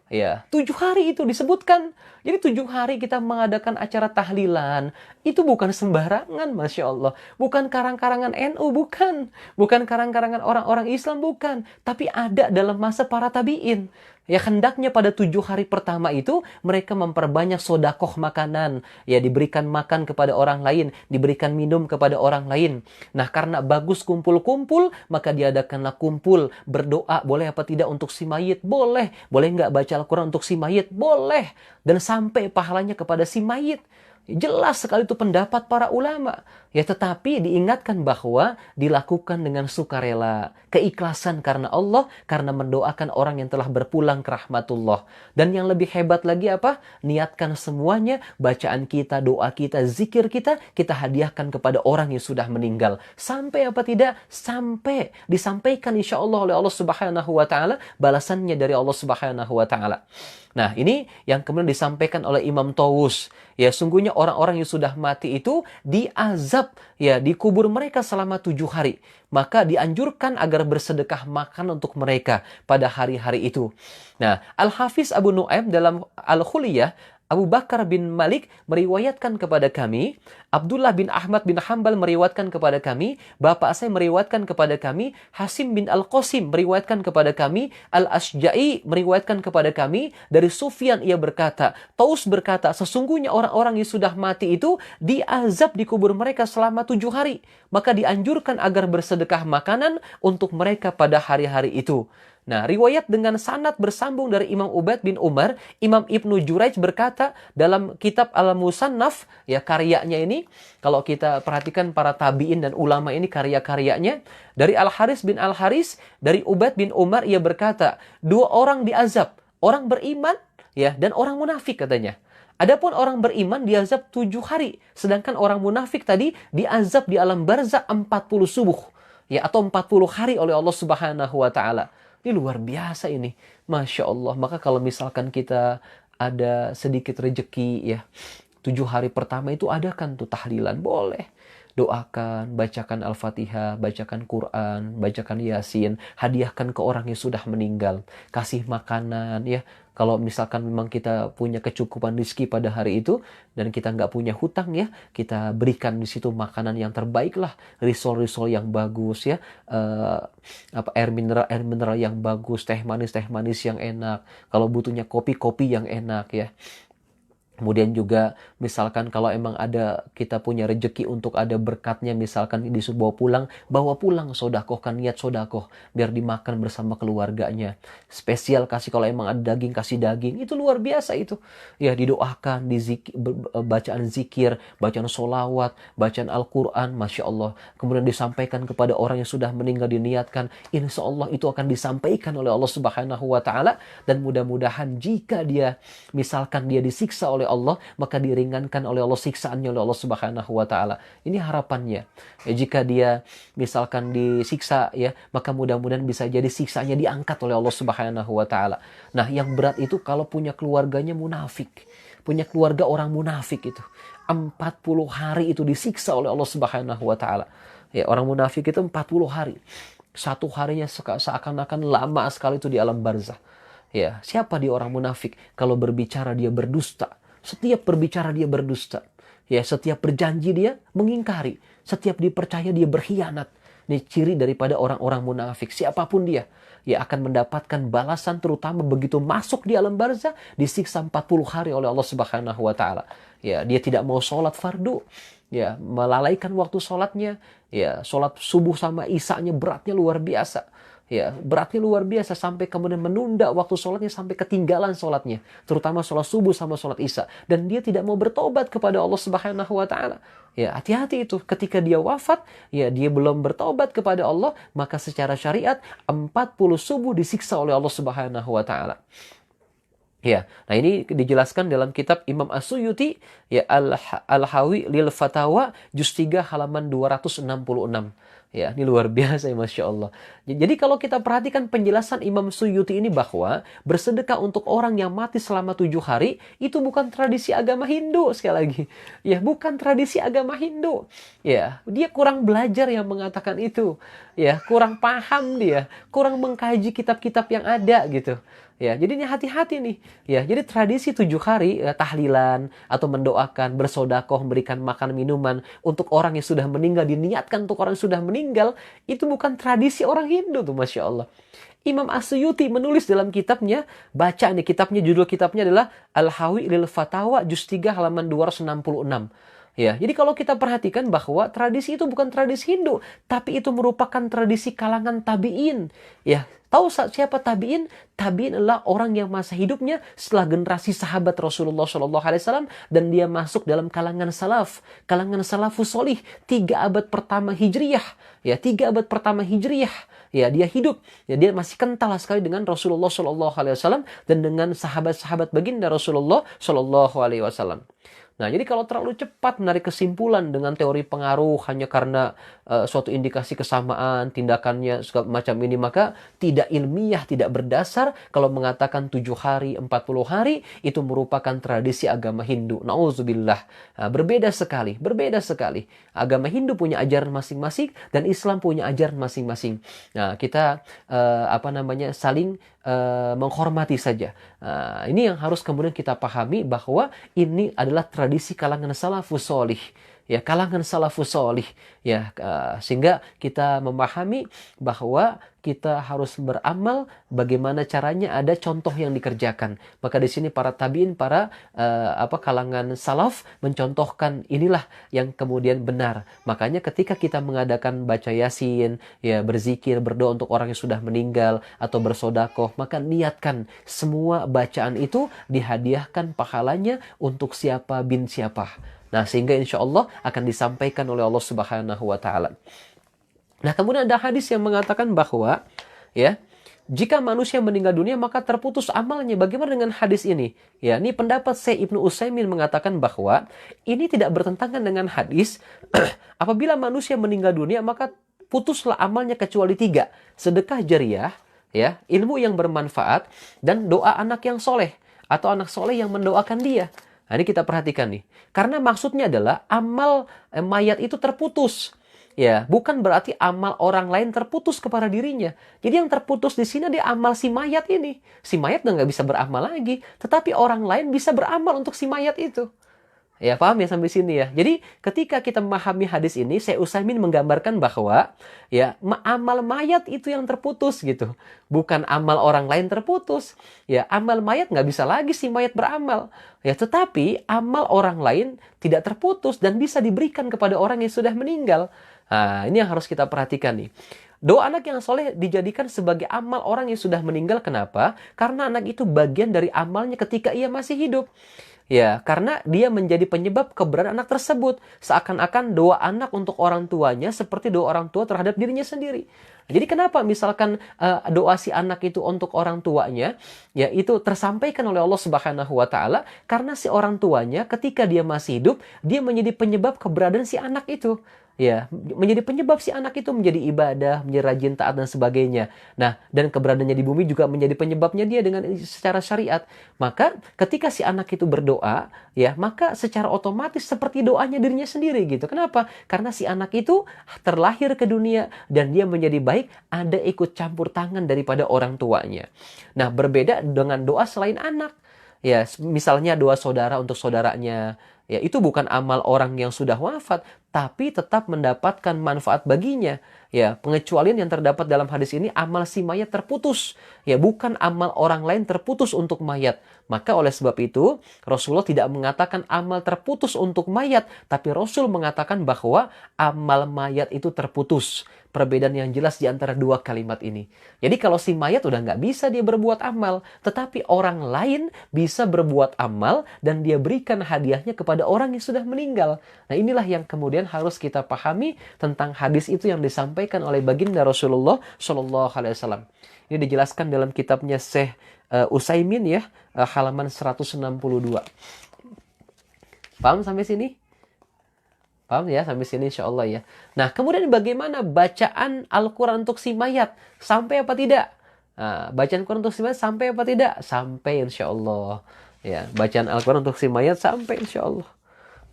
Ya, 7 hari itu disebutkan. Jadi 7 hari kita mengadakan acara tahlilan. Itu bukan sembarangan, Masya Allah. Bukan karang-karangan NU, bukan. Bukan karang-karangan orang-orang Islam, bukan. Tapi ada dalam masa para tabi'in. Ya, hendaknya pada 7 hari pertama itu mereka memperbanyak sodakoh makanan. Ya, diberikan makan kepada orang lain, diberikan minum kepada orang lain. Nah, karena bagus kumpul-kumpul, maka diadakanlah kumpul. Berdoa, boleh apa tidak untuk si mayit? Boleh. Boleh nggak baca Al-Quran untuk si mayit? Boleh. Dan sampai pahalanya kepada si mayit. Jelas sekali itu pendapat para ulama. Ya, tetapi diingatkan bahwa dilakukan dengan sukarela, keikhlasan karena Allah, karena mendoakan orang yang telah berpulang ke rahmatullah. Dan yang lebih hebat lagi apa? Niatkan semuanya, bacaan kita, doa kita, zikir kita, kita hadiahkan kepada orang yang sudah meninggal. Sampai apa tidak? Sampai disampaikan insya Allah oleh Allah Subhanahu wa Ta'ala, balasannya dari Allah Subhanahu wa Ta'ala. Nah, ini yang kemudian disampaikan oleh Imam Tawus. Ya, sungguhnya orang-orang yang sudah mati itu diazab, ya, dikubur mereka selama 7 hari. Maka dianjurkan agar bersedekah makan untuk mereka pada hari-hari itu. Nah, Al-Hafiz Abu Nu'aim dalam Al-Khuliyah, Abu Bakar bin Malik meriwayatkan kepada kami, Abdullah bin Ahmad bin Hanbal meriwayatkan kepada kami, bapak saya meriwayatkan kepada kami, Hasim bin Al-Qasim meriwayatkan kepada kami, Al-Asja'i meriwayatkan kepada kami, dari Sufyan ia berkata, Taus berkata, sesungguhnya orang-orang yang sudah mati itu diazab di kubur mereka selama 7 hari. Maka dianjurkan agar bersedekah makanan untuk mereka pada hari-hari itu. Nah, riwayat dengan sanad bersambung dari Imam Ubaid bin Umar, Imam Ibnu Juraij berkata dalam kitab Al-Musannaf, ya, karyanya ini, kalau kita perhatikan para tabi'in dan ulama ini karya-karyanya, dari Al-Haris bin Al-Haris, dari Ubaid bin Umar, ia berkata, 2 orang diazab, orang beriman, ya, dan orang munafik katanya. Adapun orang beriman diazab 7 hari, sedangkan orang munafik tadi diazab di alam barzakh 40 subuh, ya, atau 40 hari oleh Allah Subhanahu wa Ta'ala. Ini luar biasa ini. Masya Allah. Maka kalau misalkan kita ada sedikit rejeki, ya, 7 hari pertama itu adakan tuh tahlilan. Boleh. Doakan, bacakan Al-Fatihah, bacakan Quran, bacakan Yasin, hadiahkan ke orang yang sudah meninggal. Kasih makanan, ya. Kalau misalkan memang kita punya kecukupan rezeki pada hari itu, dan kita nggak punya hutang, ya, kita berikan di situ makanan yang terbaik lah. Risol-risol yang bagus, ya. Air mineral yang bagus, teh manis yang enak. Kalau butuhnya kopi yang enak, ya. Kemudian juga misalkan kalau emang ada kita punya rezeki untuk ada berkatnya, misalkan disuruh bawa pulang sodakohkan, niat sodakoh biar dimakan bersama keluarganya. Spesial kasih kalau emang ada daging, kasih daging, itu luar biasa itu. Ya, didoakan, bacaan zikir, bacaan solawat, bacaan Al-Quran, Masya Allah. Kemudian disampaikan kepada orang yang sudah meninggal, diniatkan, insya Allah itu akan disampaikan oleh Allah Subhanahu wa Ta'ala. Dan mudah-mudahan jika dia misalkan dia disiksa oleh Allah, maka diringankan oleh Allah siksaannya oleh Allah Subhanahu wa Ta'ala. Ini harapannya. Ya, jika dia misalkan disiksa, ya, maka mudah-mudahan bisa jadi siksanya diangkat oleh Allah Subhanahu wa Ta'ala. Nah, yang berat itu kalau punya keluarganya munafik. Punya keluarga orang munafik itu. 40 hari itu disiksa oleh Allah Subhanahu wa Ta'ala. Ya, orang munafik itu 40 hari. Satu harinya seakan-akan lama sekali itu di alam barzakh. Ya, siapa dia orang munafik? Kalau berbicara dia berdusta. Setiap berbicara dia berdusta. Ya, setiap berjanji dia mengingkari. Setiap dipercaya dia berkhianat. Ini ciri daripada orang-orang munafik. Siapapun dia, ya, akan mendapatkan balasan, terutama begitu masuk di alam barzakh, disiksa 40 hari oleh Allah Subhanahu wa Ta'ala. Ya, dia tidak mau sholat fardu. Ya, melalaikan waktu sholatnya. Ya, sholat subuh sama isya-nya beratnya luar biasa. Ya, beratnya luar biasa sampai kemudian menunda waktu sholatnya sampai ketinggalan sholatnya. Terutama sholat subuh sama sholat isya. Dan dia tidak mau bertobat kepada Allah Subhanahu wa Ta'ala. Ya, hati-hati itu. Ketika dia wafat, ya, dia belum bertobat kepada Allah, maka secara syariat 40 subuh disiksa oleh Allah Subhanahu wa Ta'ala. Ya, nah ini dijelaskan dalam kitab Imam As-Suyuti, ya, Al-Hawi lil Fatawa, juz 3 halaman 266. Ya, ini luar biasa ya, Masya Allah. Jadi kalau kita perhatikan penjelasan Imam Suyuti ini bahwa bersedekah untuk orang yang mati selama 7 hari, itu bukan tradisi agama Hindu, sekali lagi. Ya, bukan tradisi agama Hindu. Ya, dia kurang belajar yang mengatakan itu. Ya, kurang paham dia, kurang mengkaji kitab-kitab yang ada gitu. Ya, jadi ini hati-hati nih. Ya, jadi tradisi 7 hari tahlilan atau mendoakan, bersodakoh, memberikan makan minuman untuk orang yang sudah meninggal, diniatkan untuk orang yang sudah meninggal, itu bukan tradisi orang Hindu tuh, Masya Allah. Imam As-Suyuti menulis dalam kitabnya, baca nih kitabnya, judul kitabnya adalah Al-Hawi lil Fatawa, juz 3 halaman 266. Ya, jadi kalau kita perhatikan bahwa tradisi itu bukan tradisi Hindu, tapi itu merupakan tradisi kalangan tabi'in. Ya, tahu siapa tabi'in? Tabi'in adalah orang yang masa hidupnya setelah generasi sahabat Rasulullah SAW dan dia masuk dalam kalangan salafus solih, 3 abad pertama Hijriyah. Ya, 3 abad pertama Hijriyah. Ya, dia hidup. Ya, dia masih kental sekali dengan Rasulullah SAW dan dengan sahabat-sahabat baginda Rasulullah SAW. Nah, jadi kalau terlalu cepat menarik kesimpulan dengan teori pengaruh hanya karena suatu indikasi kesamaan, tindakannya segala macam ini, maka tidak ilmiah, tidak berdasar kalau mengatakan 7 hari, 40 hari itu merupakan tradisi agama Hindu. Nauzubillah. Nah, berbeda sekali. Agama Hindu punya ajaran masing-masing dan Islam punya ajaran masing-masing. Nah, kita saling menghormati saja. Ini yang harus kemudian kita pahami bahwa ini adalah tradisi kalangan salafus solih. Ya, kalangan salafus solih. Ya, sehingga kita memahami bahwa kita harus beramal bagaimana caranya, ada contoh yang dikerjakan. Maka di sini para tabiin, para kalangan salaf mencontohkan inilah yang kemudian benar. Makanya ketika kita mengadakan baca yasin, ya berzikir, berdoa untuk orang yang sudah meninggal atau bersodakoh, maka niatkan semua bacaan itu dihadiahkan pahalanya untuk siapa bin siapa. Nah, sehingga insya Allah akan disampaikan oleh Allah Subhanahu wa Ta'ala. Nah, kemudian ada hadis yang mengatakan bahwa ya, jika manusia meninggal dunia maka terputus amalnya. Bagaimana dengan hadis ini? Ya, ini pendapat Syekh Ibnu Utsaimin mengatakan bahwa ini tidak bertentangan dengan hadis apabila manusia meninggal dunia maka putuslah amalnya kecuali 3. Sedekah jariah, ya, ilmu yang bermanfaat, dan doa anak yang soleh atau anak soleh yang mendoakan dia. Nah, ini kita perhatikan nih. Karena maksudnya adalah amal mayat itu terputus. Ya, bukan berarti amal orang lain terputus kepada dirinya. Jadi yang terputus di sini di amal si mayat ini. Si mayat udah nggak bisa beramal lagi. Tetapi orang lain bisa beramal untuk si mayat itu. Ya, paham ya sampai sini ya. Jadi ketika kita memahami hadis ini, Syekh Utsaimin menggambarkan bahwa ya amal mayat itu yang terputus gitu. Bukan amal orang lain terputus. Ya, amal mayat nggak bisa lagi si mayat beramal. Ya, tetapi amal orang lain tidak terputus dan bisa diberikan kepada orang yang sudah meninggal. Nah, ini yang harus kita perhatikan nih. Doa anak yang soleh dijadikan sebagai amal orang yang sudah meninggal. Kenapa? Karena anak itu bagian dari amalnya ketika ia masih hidup. Ya, karena dia menjadi penyebab keberadaan anak tersebut. Seakan-akan doa anak untuk orang tuanya seperti doa orang tua terhadap dirinya sendiri. Jadi kenapa misalkan doa si anak itu untuk orang tuanya, ya itu tersampaikan oleh Allah Subhanahu wa Ta'ala, karena si orang tuanya ketika dia masih hidup, dia menjadi penyebab keberadaan si anak itu. Ya, menjadi penyebab si anak itu menjadi ibadah, menjadi rajin taat dan sebagainya. Nah, dan keberadaannya di bumi juga menjadi penyebabnya dia dengan secara syariat. Maka ketika si anak itu berdoa, ya, maka secara otomatis seperti doanya dirinya sendiri gitu. Kenapa? Karena si anak itu terlahir ke dunia dan dia menjadi baik, ada ikut campur tangan daripada orang tuanya. Nah, berbeda dengan doa selain anak. Ya, misalnya doa saudara untuk saudaranya, ya itu bukan amal orang yang sudah wafat, tapi tetap mendapatkan manfaat baginya. Ya, pengecualian yang terdapat dalam hadis ini, amal si mayat terputus. Ya, bukan amal orang lain terputus untuk mayat. Maka oleh sebab itu, Rasulullah tidak mengatakan amal terputus untuk mayat, tapi Rasul mengatakan bahwa amal mayat itu terputus. Perbedaan yang jelas di antara dua kalimat ini. Jadi kalau si mayat udah nggak bisa dia berbuat amal, tetapi orang lain bisa berbuat amal dan dia berikan hadiahnya kepada orang yang sudah meninggal. Nah, inilah yang kemudian harus kita pahami tentang hadis itu yang disampaikan oleh baginda Rasulullah Shallallahu Alaihi Wasallam. Ini dijelaskan dalam kitabnya Syekh Utsaimin ya, halaman 162. Paham sampai sini? Paham ya sampai sini insya Allah ya. Nah, kemudian bagaimana bacaan Al-Quran untuk si mayat? Sampai apa tidak? Nah, bacaan Al-Quran untuk si mayat sampai apa tidak? Sampai insya Allah. Ya, bacaan Al-Quran untuk si mayat sampai insya Allah.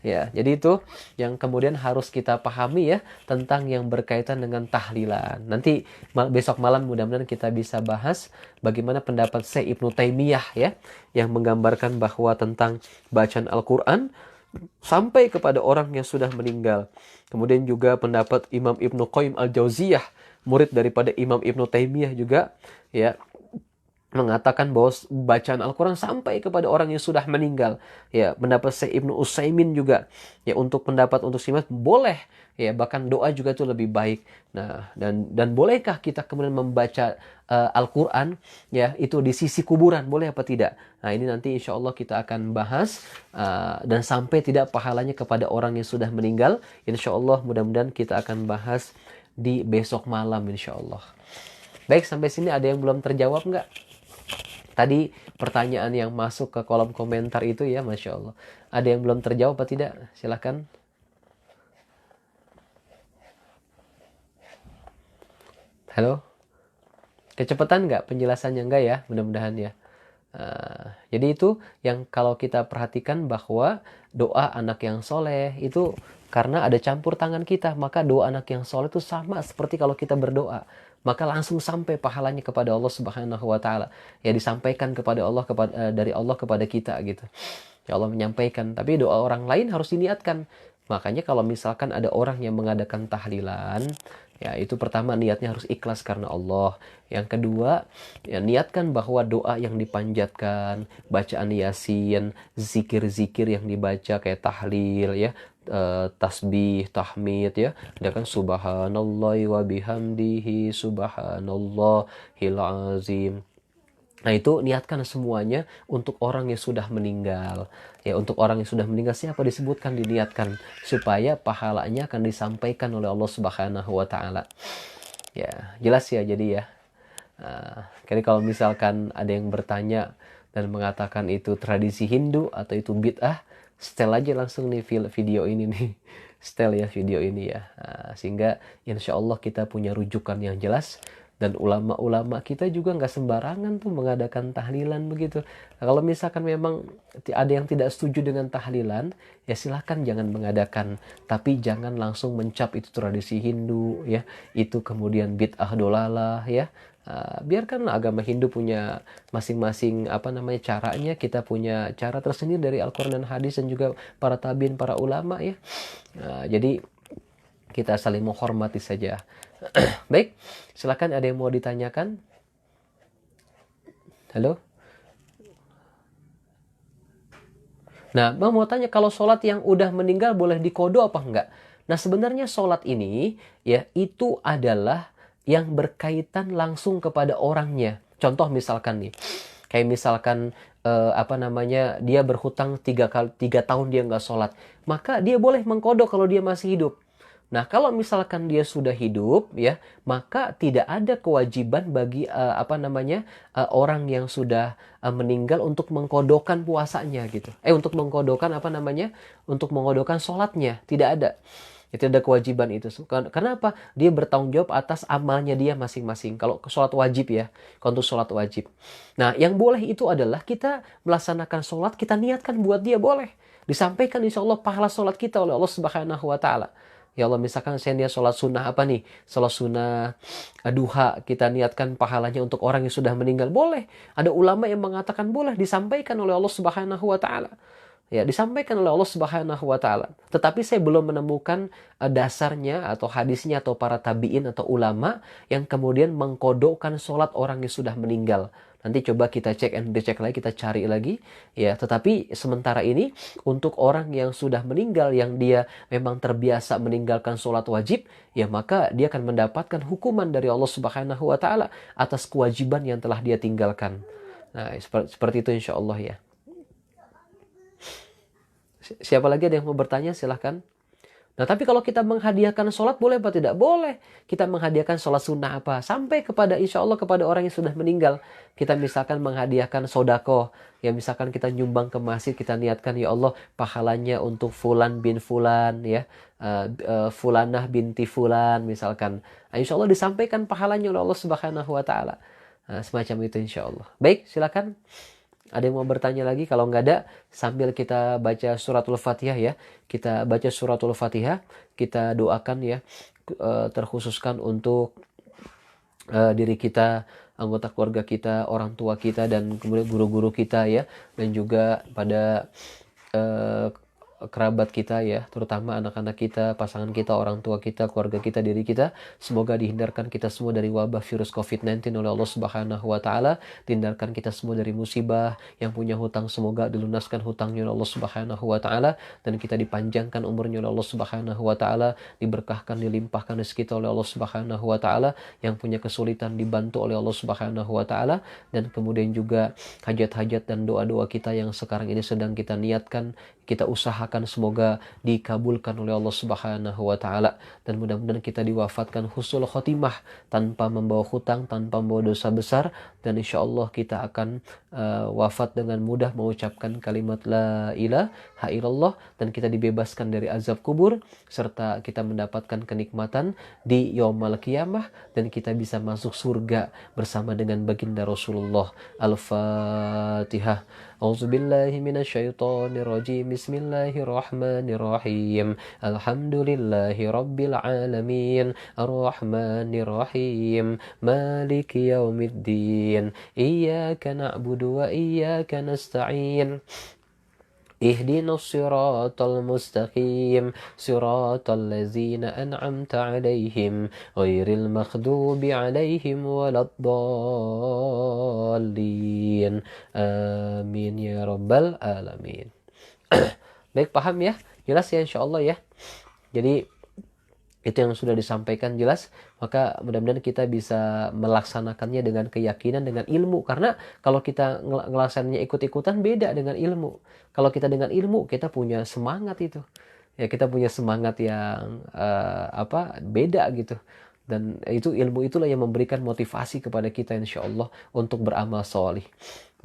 Ya, jadi itu yang kemudian harus kita pahami ya tentang yang berkaitan dengan tahlilan. Nanti besok malam mudah-mudahan kita bisa bahas bagaimana pendapat Syekh Ibnu Taimiyah ya yang menggambarkan bahwa tentang bacaan Al-Qur'an sampai kepada orang yang sudah meninggal. Kemudian juga pendapat Imam Ibnu Qayyim Al-Jauziyah, murid daripada Imam Ibnu Taimiyah juga ya mengatakan bahwa bacaan Al-Quran sampai kepada orang yang sudah meninggal. Ya, pendapat Syekh Ibnu Utsaimin juga. Ya, untuk pendapat untuk simat boleh. Ya, bahkan doa juga itu lebih baik. Nah, dan bolehkah kita kemudian membaca Al-Quran ya itu di sisi kuburan, boleh apa tidak? Nah, ini nanti insya Allah kita akan bahas dan sampai tidak pahalanya kepada orang yang sudah meninggal. Insya Allah mudah-mudahan kita akan bahas di besok malam insya Allah. Baik, sampai sini ada yang belum terjawab nggak? Tadi pertanyaan yang masuk ke kolom komentar itu ya, Masya Allah. Ada yang belum terjawab apa tidak? Silahkan. Halo? Kecepatan nggak penjelasannya? Nggak ya? Mudah-mudahan ya. Jadi itu yang kalau kita perhatikan bahwa doa anak yang soleh itu karena ada campur tangan kita, maka doa anak yang soleh itu sama seperti kalau kita berdoa, maka langsung sampai pahalanya kepada Allah Subhanahu Wa Taala. Ya disampaikan kepada Allah dari Allah kepada kita gitu. Ya Allah menyampaikan, tapi doa orang lain harus diniatkan. Makanya kalau misalkan ada orang yang mengadakan tahlilan, ya itu pertama niatnya harus ikhlas karena Allah. Yang kedua, ya niatkan bahwa doa yang dipanjatkan, bacaan Yasin, zikir-zikir yang dibaca kayak tahlil ya, tasbih, tahmid ya. Ada kan subhanallah wa bihamdihi subhanallahil azim. Nah itu niatkan semuanya untuk orang yang sudah meninggal. Ya untuk orang yang sudah meninggal siapa disebutkan diniatkan supaya pahalanya akan disampaikan oleh Allah Subhanahu wa taala. Ya, jelas ya jadi ya. Jadi kalau misalkan ada yang bertanya dan mengatakan itu tradisi Hindu atau itu bid'ah, setel aja langsung nih video ini nih. Setel ya video ini ya. Sehingga insya Allah kita punya rujukan yang jelas. Dan ulama-ulama kita juga nggak sembarangan tuh mengadakan tahlilan begitu. Nah, kalau misalkan memang ada yang tidak setuju dengan tahlilan, ya silahkan jangan mengadakan. Tapi jangan langsung mencap itu tradisi Hindu, ya itu kemudian bid'ah dolalah, ya. Biarkanlah agama Hindu punya masing-masing caranya, kita punya cara tersendiri dari Al-Quran dan Hadis dan juga para tabiin, para ulama ya. Jadi kita saling menghormati saja. Baik, silakan ada yang mau ditanyakan? Halo? Nah, Bang mau tanya kalau sholat yang udah meninggal boleh dikodo apa enggak? Nah, sebenarnya sholat ini ya itu adalah yang berkaitan langsung kepada orangnya. Contoh misalkan nih, kayak misalkan dia berhutang 3 tahun dia nggak sholat, maka dia boleh mengkodok kalau dia masih hidup. Nah, kalau misalkan dia sudah hidup, ya, maka tidak ada kewajiban bagi orang yang sudah meninggal untuk mengkodokkan puasanya gitu. Untuk mengkodokkan untuk mengkodokkan sholatnya, tidak ada. Itu ada kewajiban itu. Karena apa? Dia bertanggung jawab atas amalnya dia masing-masing. Kalau sholat wajib ya, kalau untuk sholat wajib. Nah, yang boleh itu adalah kita melaksanakan sholat, kita niatkan buat dia boleh. Disampaikan insya Allah pahala sholat kita oleh Allah Subhanahu Wa Taala. Ya Allah, misalkan saya niat sholat sunnah apa nih? Sholat sunnah duha, kita niatkan pahalanya untuk orang yang sudah meninggal. Boleh. Ada ulama yang mengatakan boleh, disampaikan oleh Allah Subhanahu Wa Taala. Ya, disampaikan oleh Allah Subhanahu Wa Taala. Tetapi saya belum menemukan dasarnya atau hadisnya atau para tabiin atau ulama yang kemudian mengkodokkan sholat orang yang sudah meninggal. Nanti coba kita cek and recheck lagi, kita cari lagi. Ya, tetapi sementara ini untuk orang yang sudah meninggal, yang dia memang terbiasa meninggalkan sholat wajib, ya maka dia akan mendapatkan hukuman dari Allah Subhanahu Wa Taala atas kewajiban yang telah dia tinggalkan. Nah, seperti itu insya Allah ya. Siapa lagi ada yang mau bertanya? Silahkan. Nah, tapi kalau kita menghadiahkan sholat boleh apa tidak? Boleh. Kita menghadiahkan sholat sunnah apa? Sampai kepada insya Allah kepada orang yang sudah meninggal. Kita misalkan menghadiahkan sodako. Ya misalkan kita nyumbang ke masjid, kita niatkan ya Allah pahalanya untuk fulan bin fulan ya. Fulanah binti fulan misalkan. Nah, insya Allah disampaikan pahalanya oleh Allah Subhanahu Wa Taala. Nah, semacam itu insya Allah. Baik, silakan. Ada yang mau bertanya lagi? Kalau nggak ada, sambil kita baca suratul Fatihah ya. Kita baca suratul Fatihah, kita doakan ya, terkhususkan untuk diri kita, anggota keluarga kita, orang tua kita, dan kemudian guru-guru kita ya, dan juga pada eh, kerabat kita ya, terutama anak-anak kita, pasangan kita, orang tua kita, keluarga kita, diri kita. Semoga dihindarkan kita semua dari wabah virus COVID-19 oleh Allah Subhanahu wa taala, dihindarkan kita semua dari musibah. Yang punya hutang semoga dilunaskan hutangnya oleh Allah Subhanahu wa taala, dan kita dipanjangkan umurnya oleh Allah Subhanahu wa taala, diberkahkan, dilimpahkan rezeki kita oleh Allah Subhanahu wa taala. Yang punya kesulitan dibantu oleh Allah Subhanahu wa taala, dan kemudian juga hajat-hajat dan doa-doa kita yang sekarang ini sedang kita niatkan, kita usahakan semoga dikabulkan oleh Allah Subhanahu wa taala, dan mudah-mudahan kita diwafatkan husnul khotimah, tanpa membawa hutang, tanpa membawa dosa besar, dan insya Allah kita akan wafat dengan mudah mengucapkan kalimat la ilaha illallah, dan kita dibebaskan dari azab kubur, serta kita mendapatkan kenikmatan di yaumul qiyamah, dan kita bisa masuk surga bersama dengan baginda Rasulullah. Al-Fatihah. A'udzubillahi minasyaitonirrajim. Bismillahirrahmanirrahim. Alhamdulillahi rabbil alamin. Arrahmanirrahim. Maliki yaumiddin. Iyyaka na'budu wa iyyaka nasta'in. اهدنا الصراط المستقيم صراط الذين أنعمت عليهم غير المغضوب عليهم ولا الضالين آمين يا رب العالمين. Baik, paham ya? Jelas ya insya Allah ya. Jadi itu yang sudah disampaikan jelas, maka mudah-mudahan kita bisa melaksanakannya dengan keyakinan, dengan ilmu. Karena kalau kita ngelaksanakannya ikut-ikutan, beda dengan ilmu. Kalau kita dengan ilmu, kita punya semangat itu. Ya, kita punya semangat yang beda gitu. Dan itu ilmu itulah yang memberikan motivasi kepada kita insya Allah untuk beramal solih.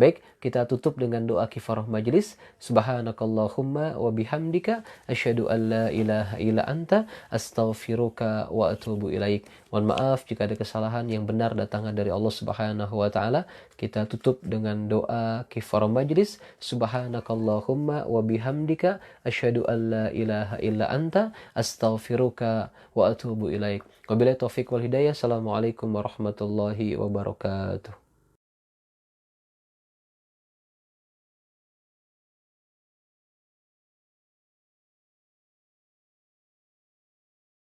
Baik, kita tutup dengan doa kifarah majelis. Subhanakallahumma wa bihamdika asyhadu an la ilaha illa anta astaghfiruka wa atubu ilaik. Mohon maaf jika ada kesalahan, yang benar datangnya dari Allah Subhanahu wa taala. Kita tutup dengan doa kifarah majelis. Subhanakallahumma wa bihamdika asyhadu an la ilaha illa anta astaghfiruka wa atubu ilaik. Wabillahi taufiq wal hidayah. Assalamualaikum warahmatullahi wabarakatuh.